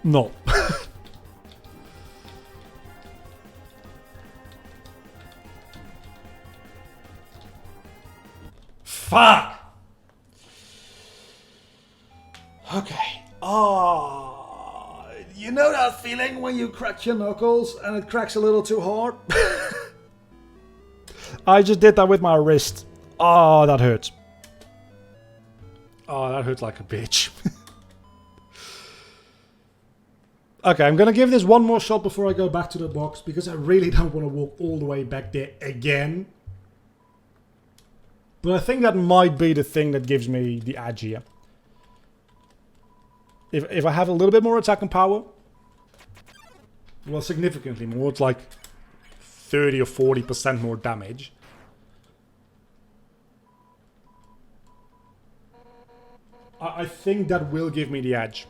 no. Fuck! Okay. You know that feeling when you crack your knuckles and it cracks a little too hard? I just did that with my wrist. Oh, that hurts. Oh, that hurts like a bitch. Okay, I'm gonna give this one more shot before I go back to the box, because I really don't want to walk all the way back there again. But I think that might be the thing that gives me the edge here. If I have a little bit more attack and power, well, significantly more, it's like 30 or 40% more damage. I think that will give me the edge.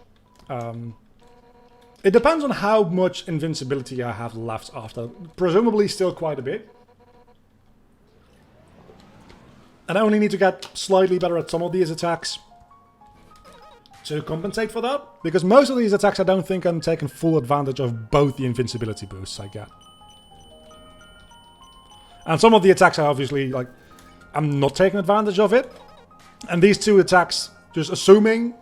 It depends on how much invincibility I have left after. Presumably still quite a bit. And I only need to get slightly better at some of these attacks to compensate for that. Because most of these attacks I don't think I'm taking full advantage of both the invincibility boosts I get. And some of the attacks are obviously, like, I'm not taking advantage of it. And these two attacks, just assuming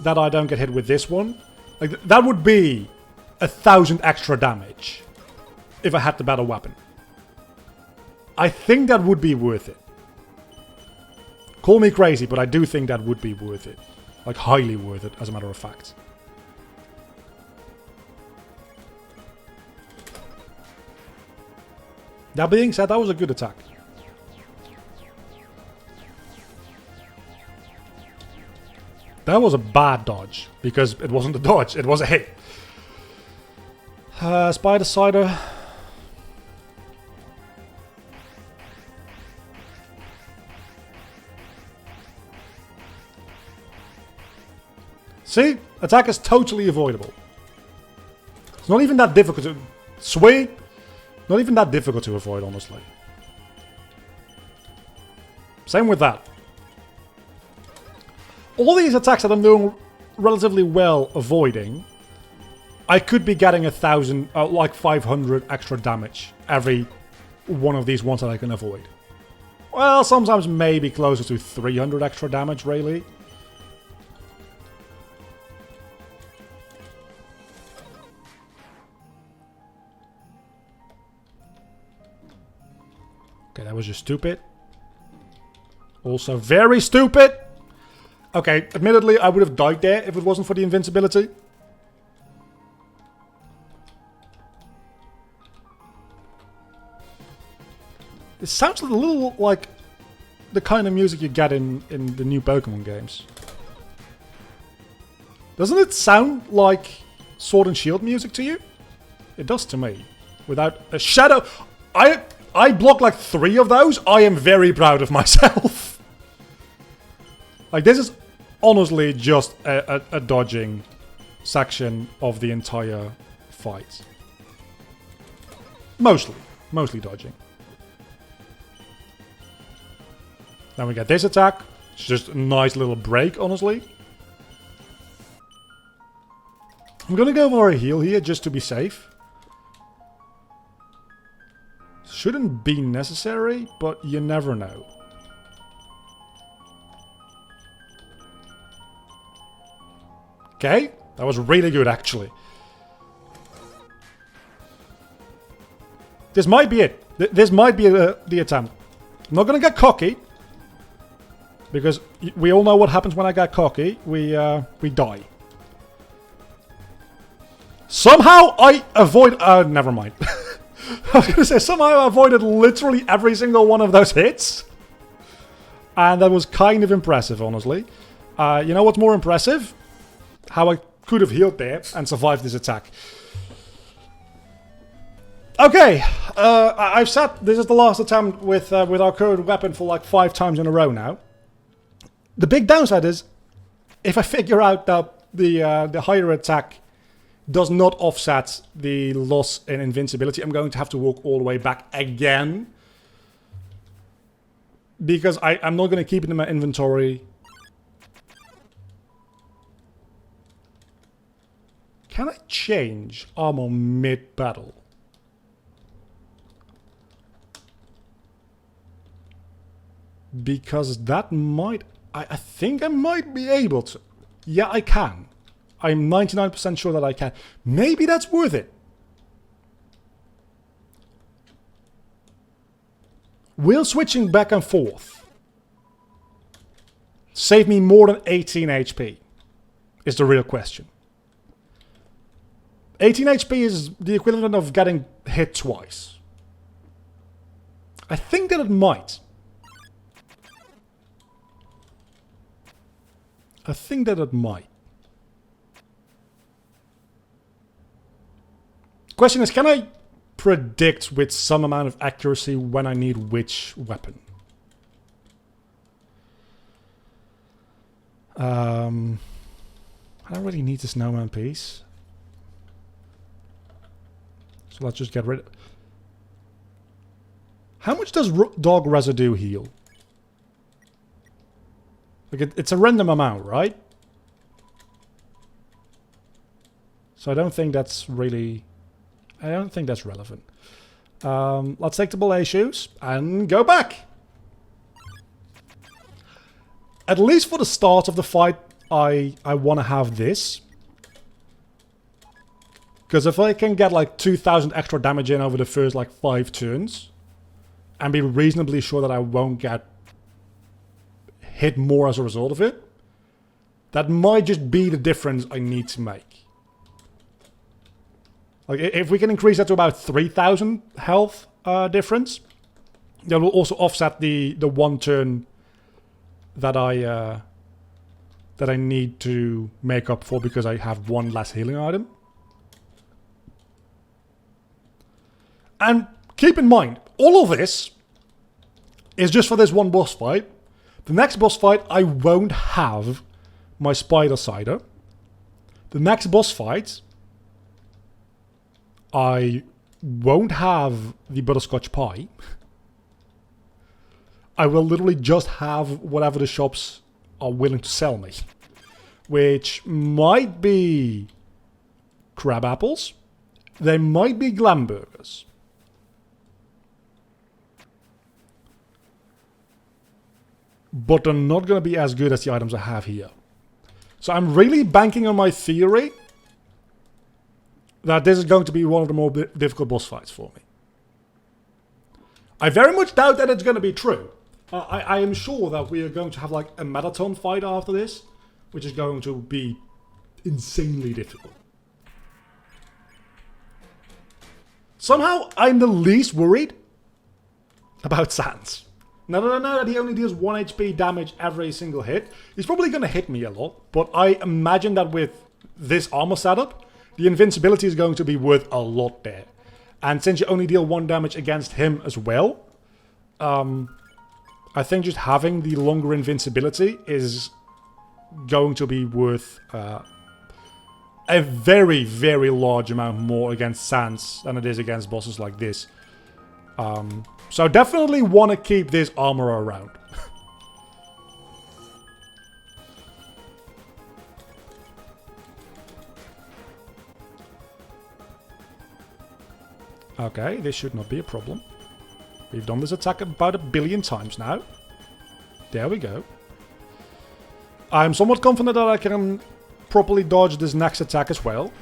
that I don't get hit with this one, like, that would be 1,000 extra damage if I had the better weapon. I think that would be worth it. Call me crazy, but I do think that would be worth it. Like, highly worth it, as a matter of fact. That being said, that was a good attack. That was a bad dodge, because it wasn't a dodge, it was a hit. Spider Cider. See? Attack is totally avoidable. It's not even that difficult to... Sweet! Not even that difficult to avoid, honestly. Same with that. All these attacks that I'm doing relatively well avoiding, I could be getting 1,000, like 500 extra damage every one of these ones that I can avoid. Well, sometimes maybe closer to 300 extra damage, really. Okay, that was just stupid. Also very stupid! Okay, admittedly, I would have died there if it wasn't for the invincibility. It sounds a little like the kind of music you get in the new Pokemon games. Doesn't it sound like Sword and Shield music to you? It does to me. Without a shadow... I blocked like 3 of those. I am very proud of myself. Like, this is honestly just a dodging section of the entire fight. Mostly dodging. Then we get this attack. It's just a nice little break, honestly. I'm gonna go for a heal here just to be safe. Shouldn't be necessary, but you never know. Okay, that was really good, actually. This might be it. This might be the attempt. I'm not gonna get cocky, because we all know what happens when I get cocky. We die. Somehow I avoid... never mind. I was going to say, somehow I avoided literally every single one of those hits. And that was kind of impressive, honestly. You know what's more impressive? How I could have healed there and survived this attack. Okay, I've said this is the last attempt with our current weapon for like 5 times in a row now. The big downside is, if I figure out that the higher attack does not offset the loss in invincibility, I'm going to have to walk all the way back again. Because I'm not going to keep it in my inventory. Can I change armor mid-battle? Because that might... I think I might be able to. Yeah, I can. I'm 99% sure that I can. Maybe that's worth it. Will switching back and forth save me more than 18 HP? Is the real question. 18 HP is the equivalent of getting hit twice. I think that it might. I think that it might. Question is, can I predict with some amount of accuracy when I need which weapon? I don't really need the snowman piece. So let's just get rid of... How much does dog residue heal? Like it's a random amount, right? So I don't think that's really... I don't think that's relevant. Let's take the belay shoes and go back. At least for the start of the fight, I want to have this. Because if I can get like 2,000 extra damage in over the first like 5 turns, and be reasonably sure that I won't get hit more as a result of it, that might just be the difference I need to make. Like, if we can increase that to about 3,000 health difference, that will also offset the 1 turn that I need to make up for because I have 1 less healing item. And keep in mind, all of this is just for this one boss fight. The next boss fight, I won't have my spider cider. The next boss fight, I won't have the butterscotch pie. I will literally just have whatever the shops are willing to sell me. Which might be crab apples. They might be glam burgers. But they're not going to be as good as the items I have here. So I'm really banking on my theory that this is going to be one of the more difficult boss fights for me. I very much doubt that it's going to be true. I am sure that we are going to have like a marathon fight after this, which is going to be insanely difficult. Somehow, I'm the least worried about Sans. Now that I know that he only deals 1 HP damage every single hit, he's probably going to hit me a lot, but I imagine that with this armor setup, the invincibility is going to be worth a lot there. And since you only deal 1 damage against him as well, I think just having the longer invincibility is going to be worth a very, very large amount more against Sans than it is against bosses like this. So definitely want to keep this armor around. Okay, this should not be a problem. We've done this attack about 1 billion times now. There we go. I'm somewhat confident that I can properly dodge this next attack as well.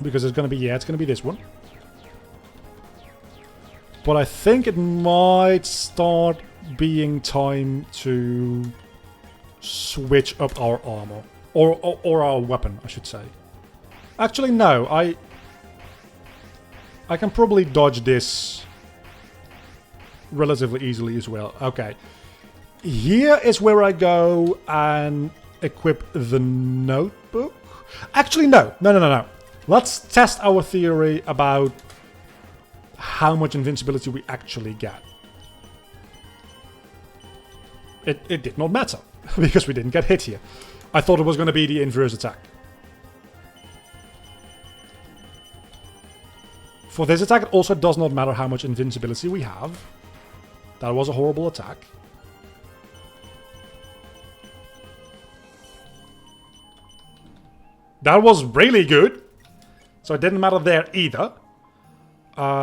Because it's going to be, yeah, it's going to be this one. But I think it might start being time to switch up our armor. Or our weapon, I should say. Actually, no. I can probably dodge this relatively easily as well. Okay. Here is where I go and equip the notebook. Actually, no. No. Let's test our theory about how much invincibility we actually get. It did not matter, because we didn't get hit here. I thought it was going to be the inverse attack. For this attack, it also does not matter how much invincibility we have. That was a horrible attack. That was really good. So it didn't matter there either.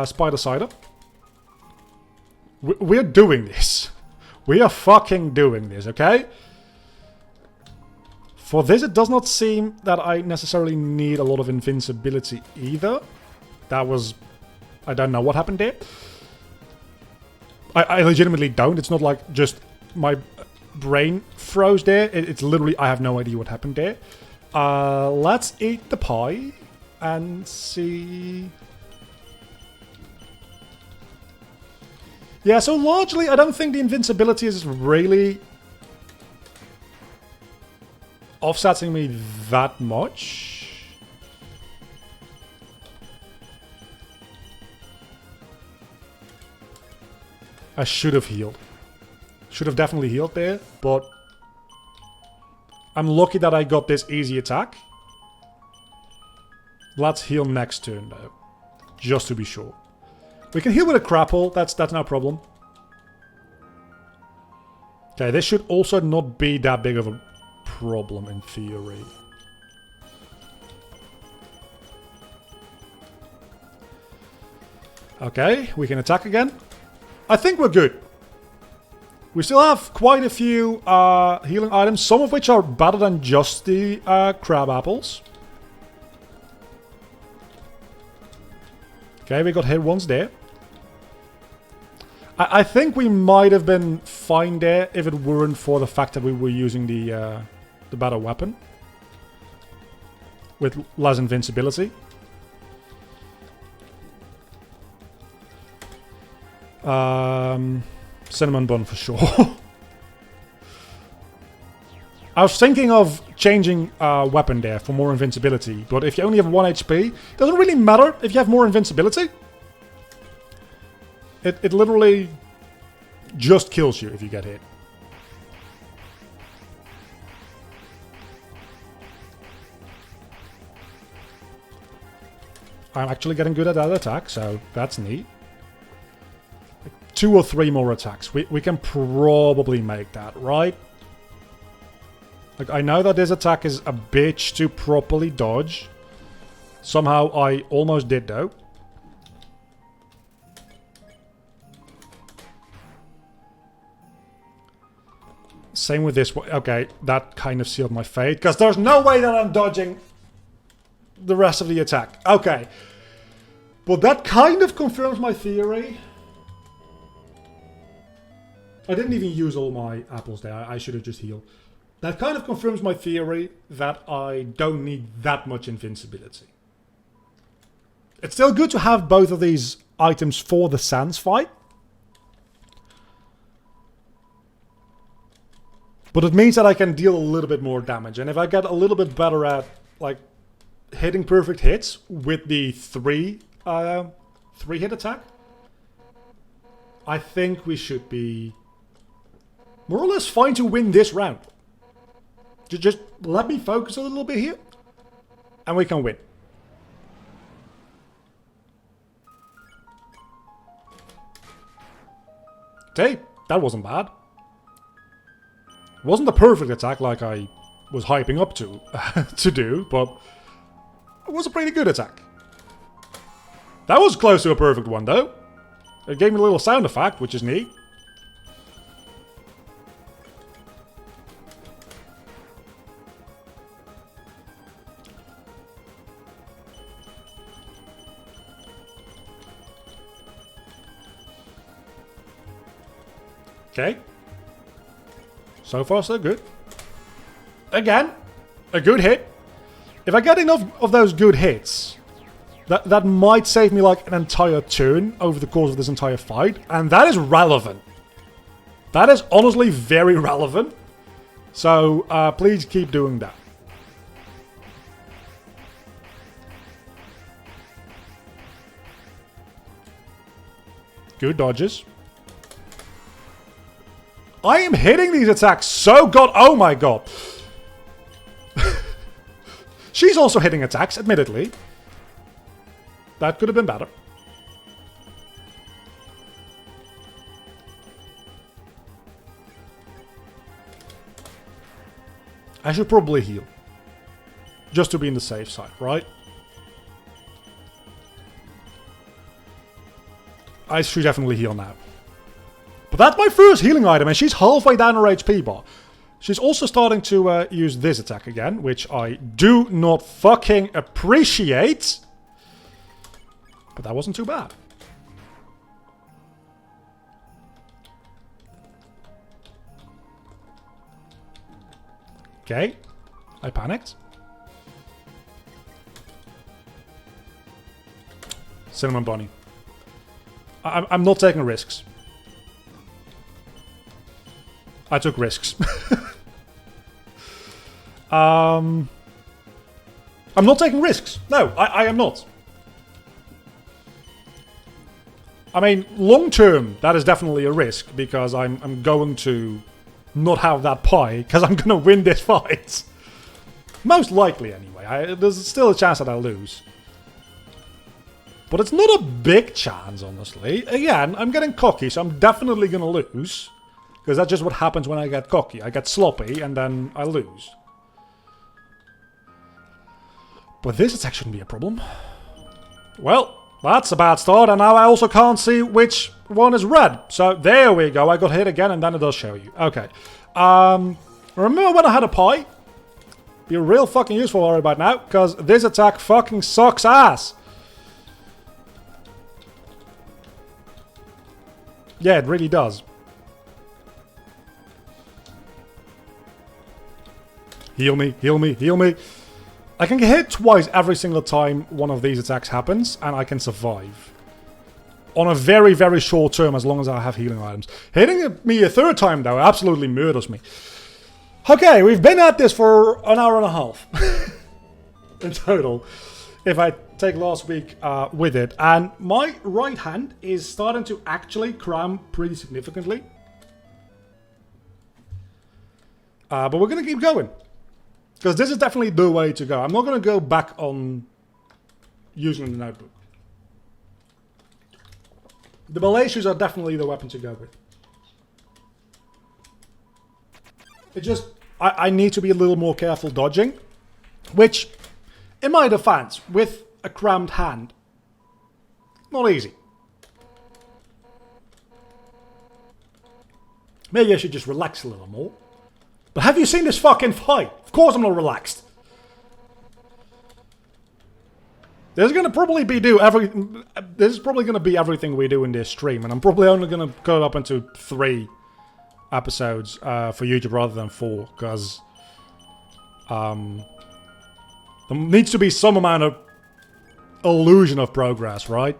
Spider Cider. We're doing this. We are fucking doing this, okay? For this, it does not seem that I necessarily need a lot of invincibility either. That was... I don't know what happened there. I legitimately don't. It's not like just my brain froze there. It's literally... I have no idea what happened there. Let's eat the pie and see... Yeah, so largely, I don't think the invincibility is really offsetting me that much. I should have healed. Should have definitely healed there, but I'm lucky that I got this easy attack. Let's heal next turn, though, just to be sure. We can heal with a grapple, that's no problem. Okay, this should also not be that big of a problem in theory. Okay, we can attack again. I think we're good. We still have quite a few healing items, some of which are better than just the crab apples. Okay, we got hit once there. I think we might have been fine there if it weren't for the fact that we were using the better weapon. With less invincibility. Cinnamon bun for sure. I was thinking of changing weapon there for more invincibility, but if you only have 1 HP, it doesn't really matter if you have more invincibility. It literally just kills you if you get hit. I'm actually getting good at that attack, so that's neat. 2 or 3 more attacks. We can probably make that, right? Like, I know that this attack is a bitch to properly dodge. Somehow I almost did, though. Same with this one. Okay, that kind of sealed my fate, because there's no way that I'm dodging the rest of the attack. Okay. But that kind of confirms my theory. I didn't even use all my apples there. I should have just healed. That kind of confirms my theory that I don't need that much invincibility. It's still good to have both of these items for the Sans fight. But it means that I can deal a little bit more damage. And if I get a little bit better at, like, hitting perfect hits with the 3-hit attack, I think we should be more or less fine to win this round. Just let me focus a little bit here, and we can win. Okay, that wasn't bad. It wasn't the perfect attack like I was hyping up to to do, but it was a pretty good attack. That was close to a perfect one, though. It gave me a little sound effect, which is neat. Okay. So far, so good. Again, a good hit. If I get enough of those good hits, that might save me like an entire turn over the course of this entire fight. And that is relevant. That is honestly very relevant. So please keep doing that. Good dodges. I am hitting these attacks so god. Oh my god. She's also hitting attacks, admittedly. That could have been better. I should probably heal. Just to be in the safe side, right? I should definitely heal now. But that's my first healing item, and she's halfway down her HP bar. She's also starting to use this attack again, which I do not fucking appreciate. But that wasn't too bad. Okay. I panicked. Cinnamon Bunny. I'm not taking risks. I took risks. I'm not taking risks. No, I am not. I mean, long term, that is definitely a risk, because I'm going to not have that pie, because I'm going to win this fight. Most likely, anyway. There's still a chance that I'll lose. But it's not a big chance, honestly. Again, I'm getting cocky, so I'm definitely going to lose. Because that's just what happens when I get cocky. I get sloppy, and then I lose. But this attack shouldn't be a problem. Well, that's a bad start, and now I also can't see which one is red. So there we go, I got hit again, and then it does show you. Okay. Remember when I had a pie? Be real fucking useful right about now, because this attack fucking sucks ass. Yeah, it really does. Heal me, heal me, heal me. I can get hit twice every single time one of these attacks happens, and I can survive. On a very, very short term, as long as I have healing items. Hitting me a third time, though, absolutely murders me. Okay, we've been at this for an hour and a half. In total. If I take last week with it. And my right hand is starting to actually cramp pretty significantly. But we're going to keep going. Because this is definitely the way to go. I'm not going to go back on using the notebook. The Malaysians are definitely the weapon to go with. It just... I need to be a little more careful dodging. Which, in my defense, with a crammed hand, not easy. Maybe I should just relax a little more. But have you seen this fucking fight? Of course I'm not relaxed. This is probably gonna be everything we do in this stream, and I'm probably only gonna cut it up into 3 episodes for YouTube rather than 4, because there needs to be some amount of illusion of progress, right?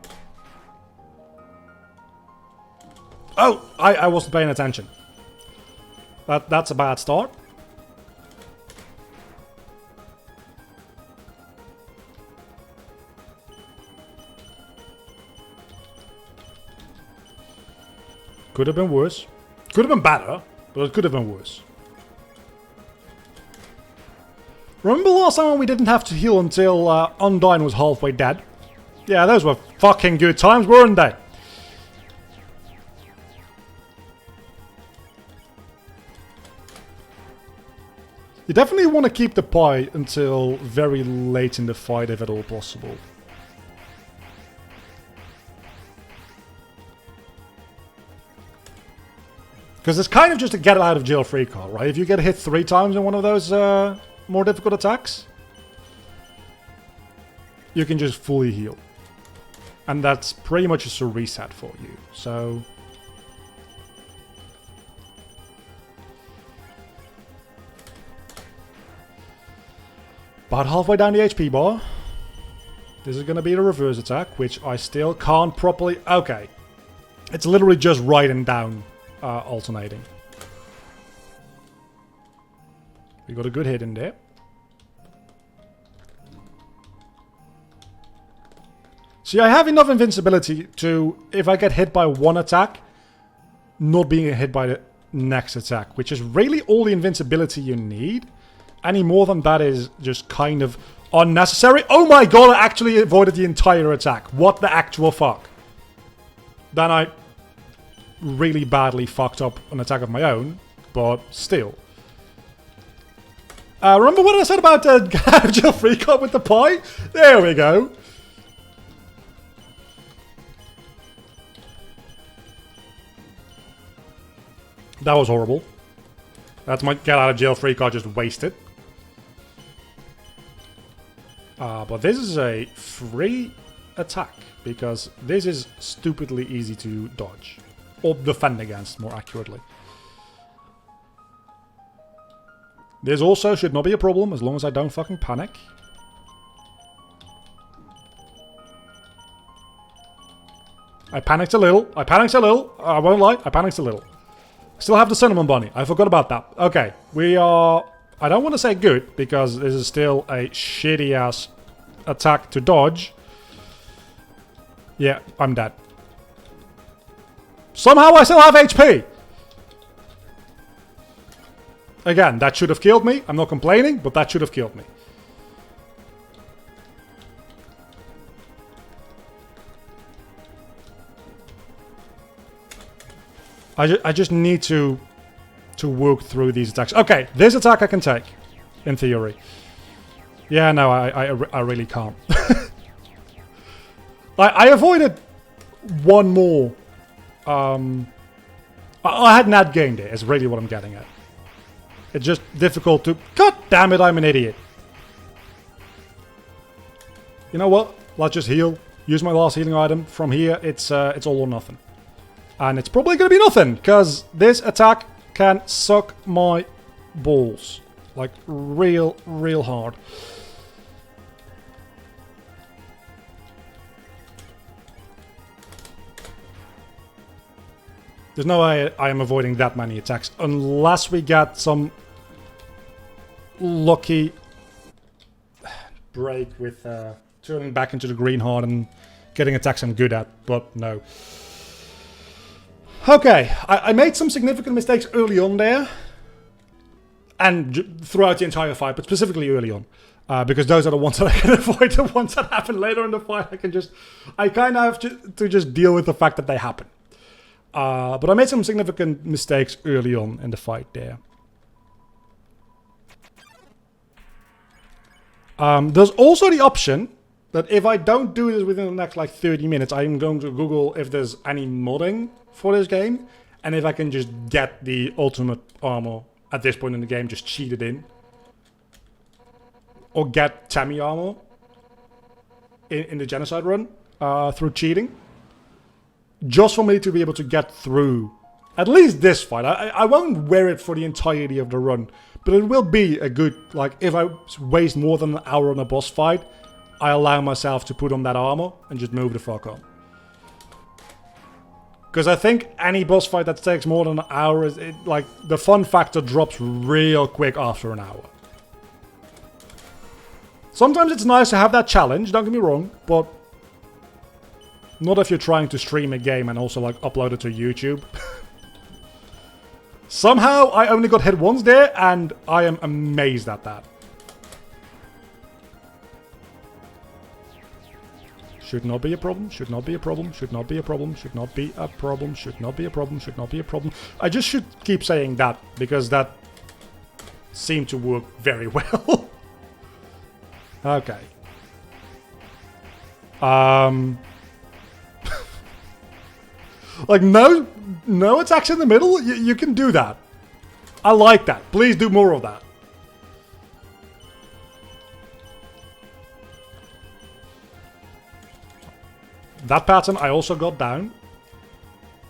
Oh, I wasn't paying attention. That's a bad start. Could have been worse. Could have been better, but it could have been worse. Remember last time when we didn't have to heal until Undyne was halfway dead? Yeah, those were fucking good times, weren't they? You definitely want to keep the pie until very late in the fight, if at all possible. Because it's kind of just a get out of jail free card, right? If you get hit 3 times in one of those more difficult attacks, you can just fully heal. And that's pretty much just a reset for you, so... About halfway down the HP bar. This is going to be the reverse attack, which I still can't properly... Okay. It's literally just right and down alternating. We got a good hit in there. See, I have enough invincibility to, if I get hit by one attack, not being hit by the next attack, which is really all the invincibility you need. Any more than that is just kind of unnecessary. Oh my god, I actually avoided the entire attack. What the actual fuck? Then I really badly fucked up an attack of my own, but still. Remember what I said about Jill Freecop with the pie? There we go. That was horrible. That's my get out of jail free card just wasted. But this is a free attack because this is stupidly easy to dodge. Or defend against, more accurately. This also should not be a problem as long as I don't fucking panic. I panicked a little. I panicked a little. I won't lie. I panicked a little. Still have the cinnamon bunny. I forgot about that. Okay. We are... I don't want to say good because this is still a shitty ass attack to dodge. Yeah, I'm dead. Somehow I still have HP! Again, that should have killed me. I'm not complaining, but that should have killed me. I just need to work through these attacks. Okay, this attack I can take, in theory. Yeah, no, I really can't. I avoided one more. I had not gained it, is really what I'm getting at. It's just difficult to... God damn it, I'm an idiot. You know what? Let's just heal. Use my last healing item. From here, it's all or nothing. And it's probably going to be nothing, because this attack can suck my balls. Like, real hard. There's no way I am avoiding that many attacks, unless we get some lucky break with turning back into the green heart and getting attacks I'm good at, but no. Okay, I made some significant mistakes early on there, and throughout the entire fight, but specifically early on. Because those are the ones that I can avoid. The ones that happen later in the fight, I kind of have to just deal with the fact that they happen. But I made some significant mistakes early on in the fight there. There's also the option that if I don't do this within the next like 30 minutes, I'm going to Google if there's any modding for this game. And if I can just get the ultimate armor at this point in the game, just cheat it in. Or get Tammy armor in the genocide run through cheating. Just for me to be able to get through at least this fight. I won't wear it for the entirety of the run, but it will be a good, like, if I waste more than an hour on a boss fight, I allow myself to put on that armor and just move the fuck on. Because I think any boss fight that takes more than an hour, like, the fun factor drops real quick after an hour. Sometimes it's nice to have that challenge, don't get me wrong, but not if you're trying to stream a game and also like upload it to YouTube. Somehow I only got hit once there and I am amazed at that. Should not be a problem, should not be a problem, should not be a problem, should not be a problem, should not be a problem, should not be a problem. I just should keep saying that because that seemed to work very well. Okay. Like, no attacks in the middle? You can do that. I like that. Please do more of that. That pattern I also got down.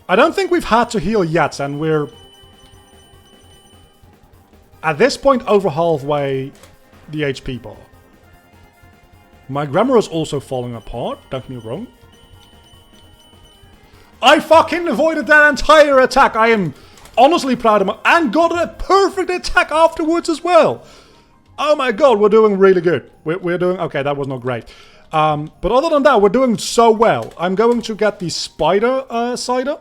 I don't think we've had to heal yet, and we're at this point over halfway the HP bar. My grammar is also falling apart, don't get me wrong. I fucking avoided that entire attack. I am honestly proud of myself. And got a perfect attack afterwards as well. Oh my god, we're doing really good. We're doing... Okay, that was not great. But other than that, we're doing so well. I'm going to get the spider cider.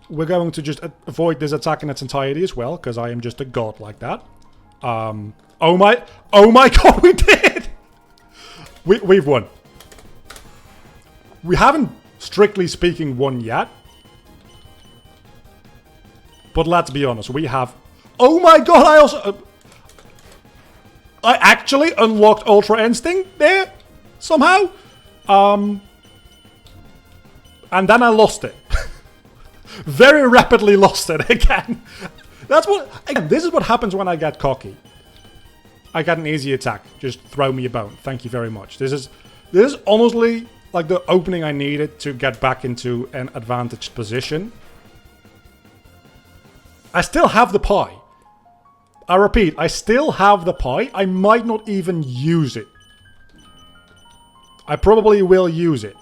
We're going to just avoid this attack in its entirety as well, because I am just a god like that. Oh my god, we did! We've won. We haven't, strictly speaking, won yet. But let's be honest, we have... Oh my god, I also... I actually unlocked Ultra Instinct there, somehow. And then I lost it. Very rapidly lost it again. That's what... Again, this is what happens when I get cocky. I get an easy attack. Just throw me a bone. Thank you very much. This is honestly like the opening I needed to get back into an advantaged position. I still have the pie. I repeat, I still have the pie. I might not even use it. I probably will use it.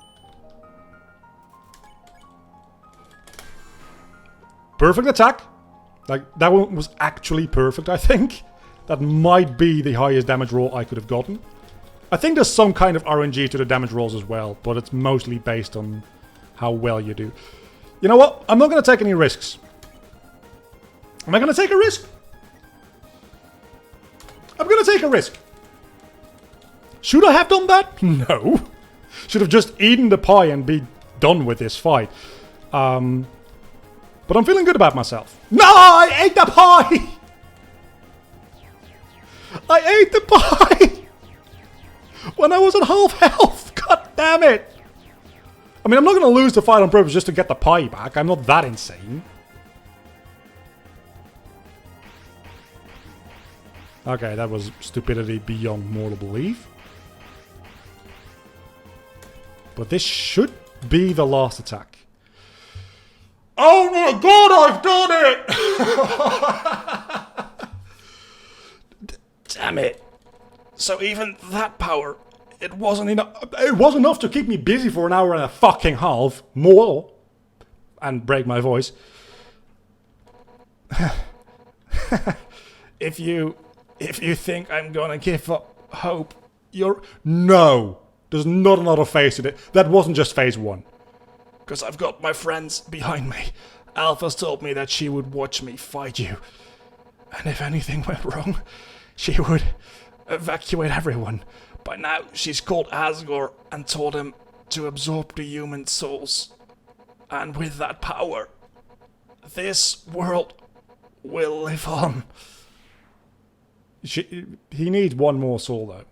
Perfect attack. Like, that one was actually perfect, I think. That might be the highest damage roll I could have gotten. I think there's some kind of RNG to the damage rolls as well, but it's mostly based on how well you do. You know what? I'm not going to take any risks. Am I going to take a risk? I'm going to take a risk. Should I have done that? No. Should have just eaten the pie and be done with this fight. But I'm feeling good about myself. No, I ate the pie! I ate the pie! When I was at half health. God damn it. I mean, I'm not going to lose the fight on purpose just to get the pie back. I'm not that insane. Okay, that was stupidity beyond mortal belief. But this should be the last attack. Oh my god, I've done it! Damn it. So even that power, it wasn't enough. It was enough to keep me busy for an hour and a fucking half. More. And break my voice. If you think I'm gonna give up hope, you're... No! There's not another phase to it. That wasn't just phase 1. Because I've got my friends behind me. Alpha's told me that she would watch me fight you. And if anything went wrong, she would evacuate everyone. By now, she's called Asgore and told him to absorb the human souls. And with that power, this world will live on. He needs one more soul, though.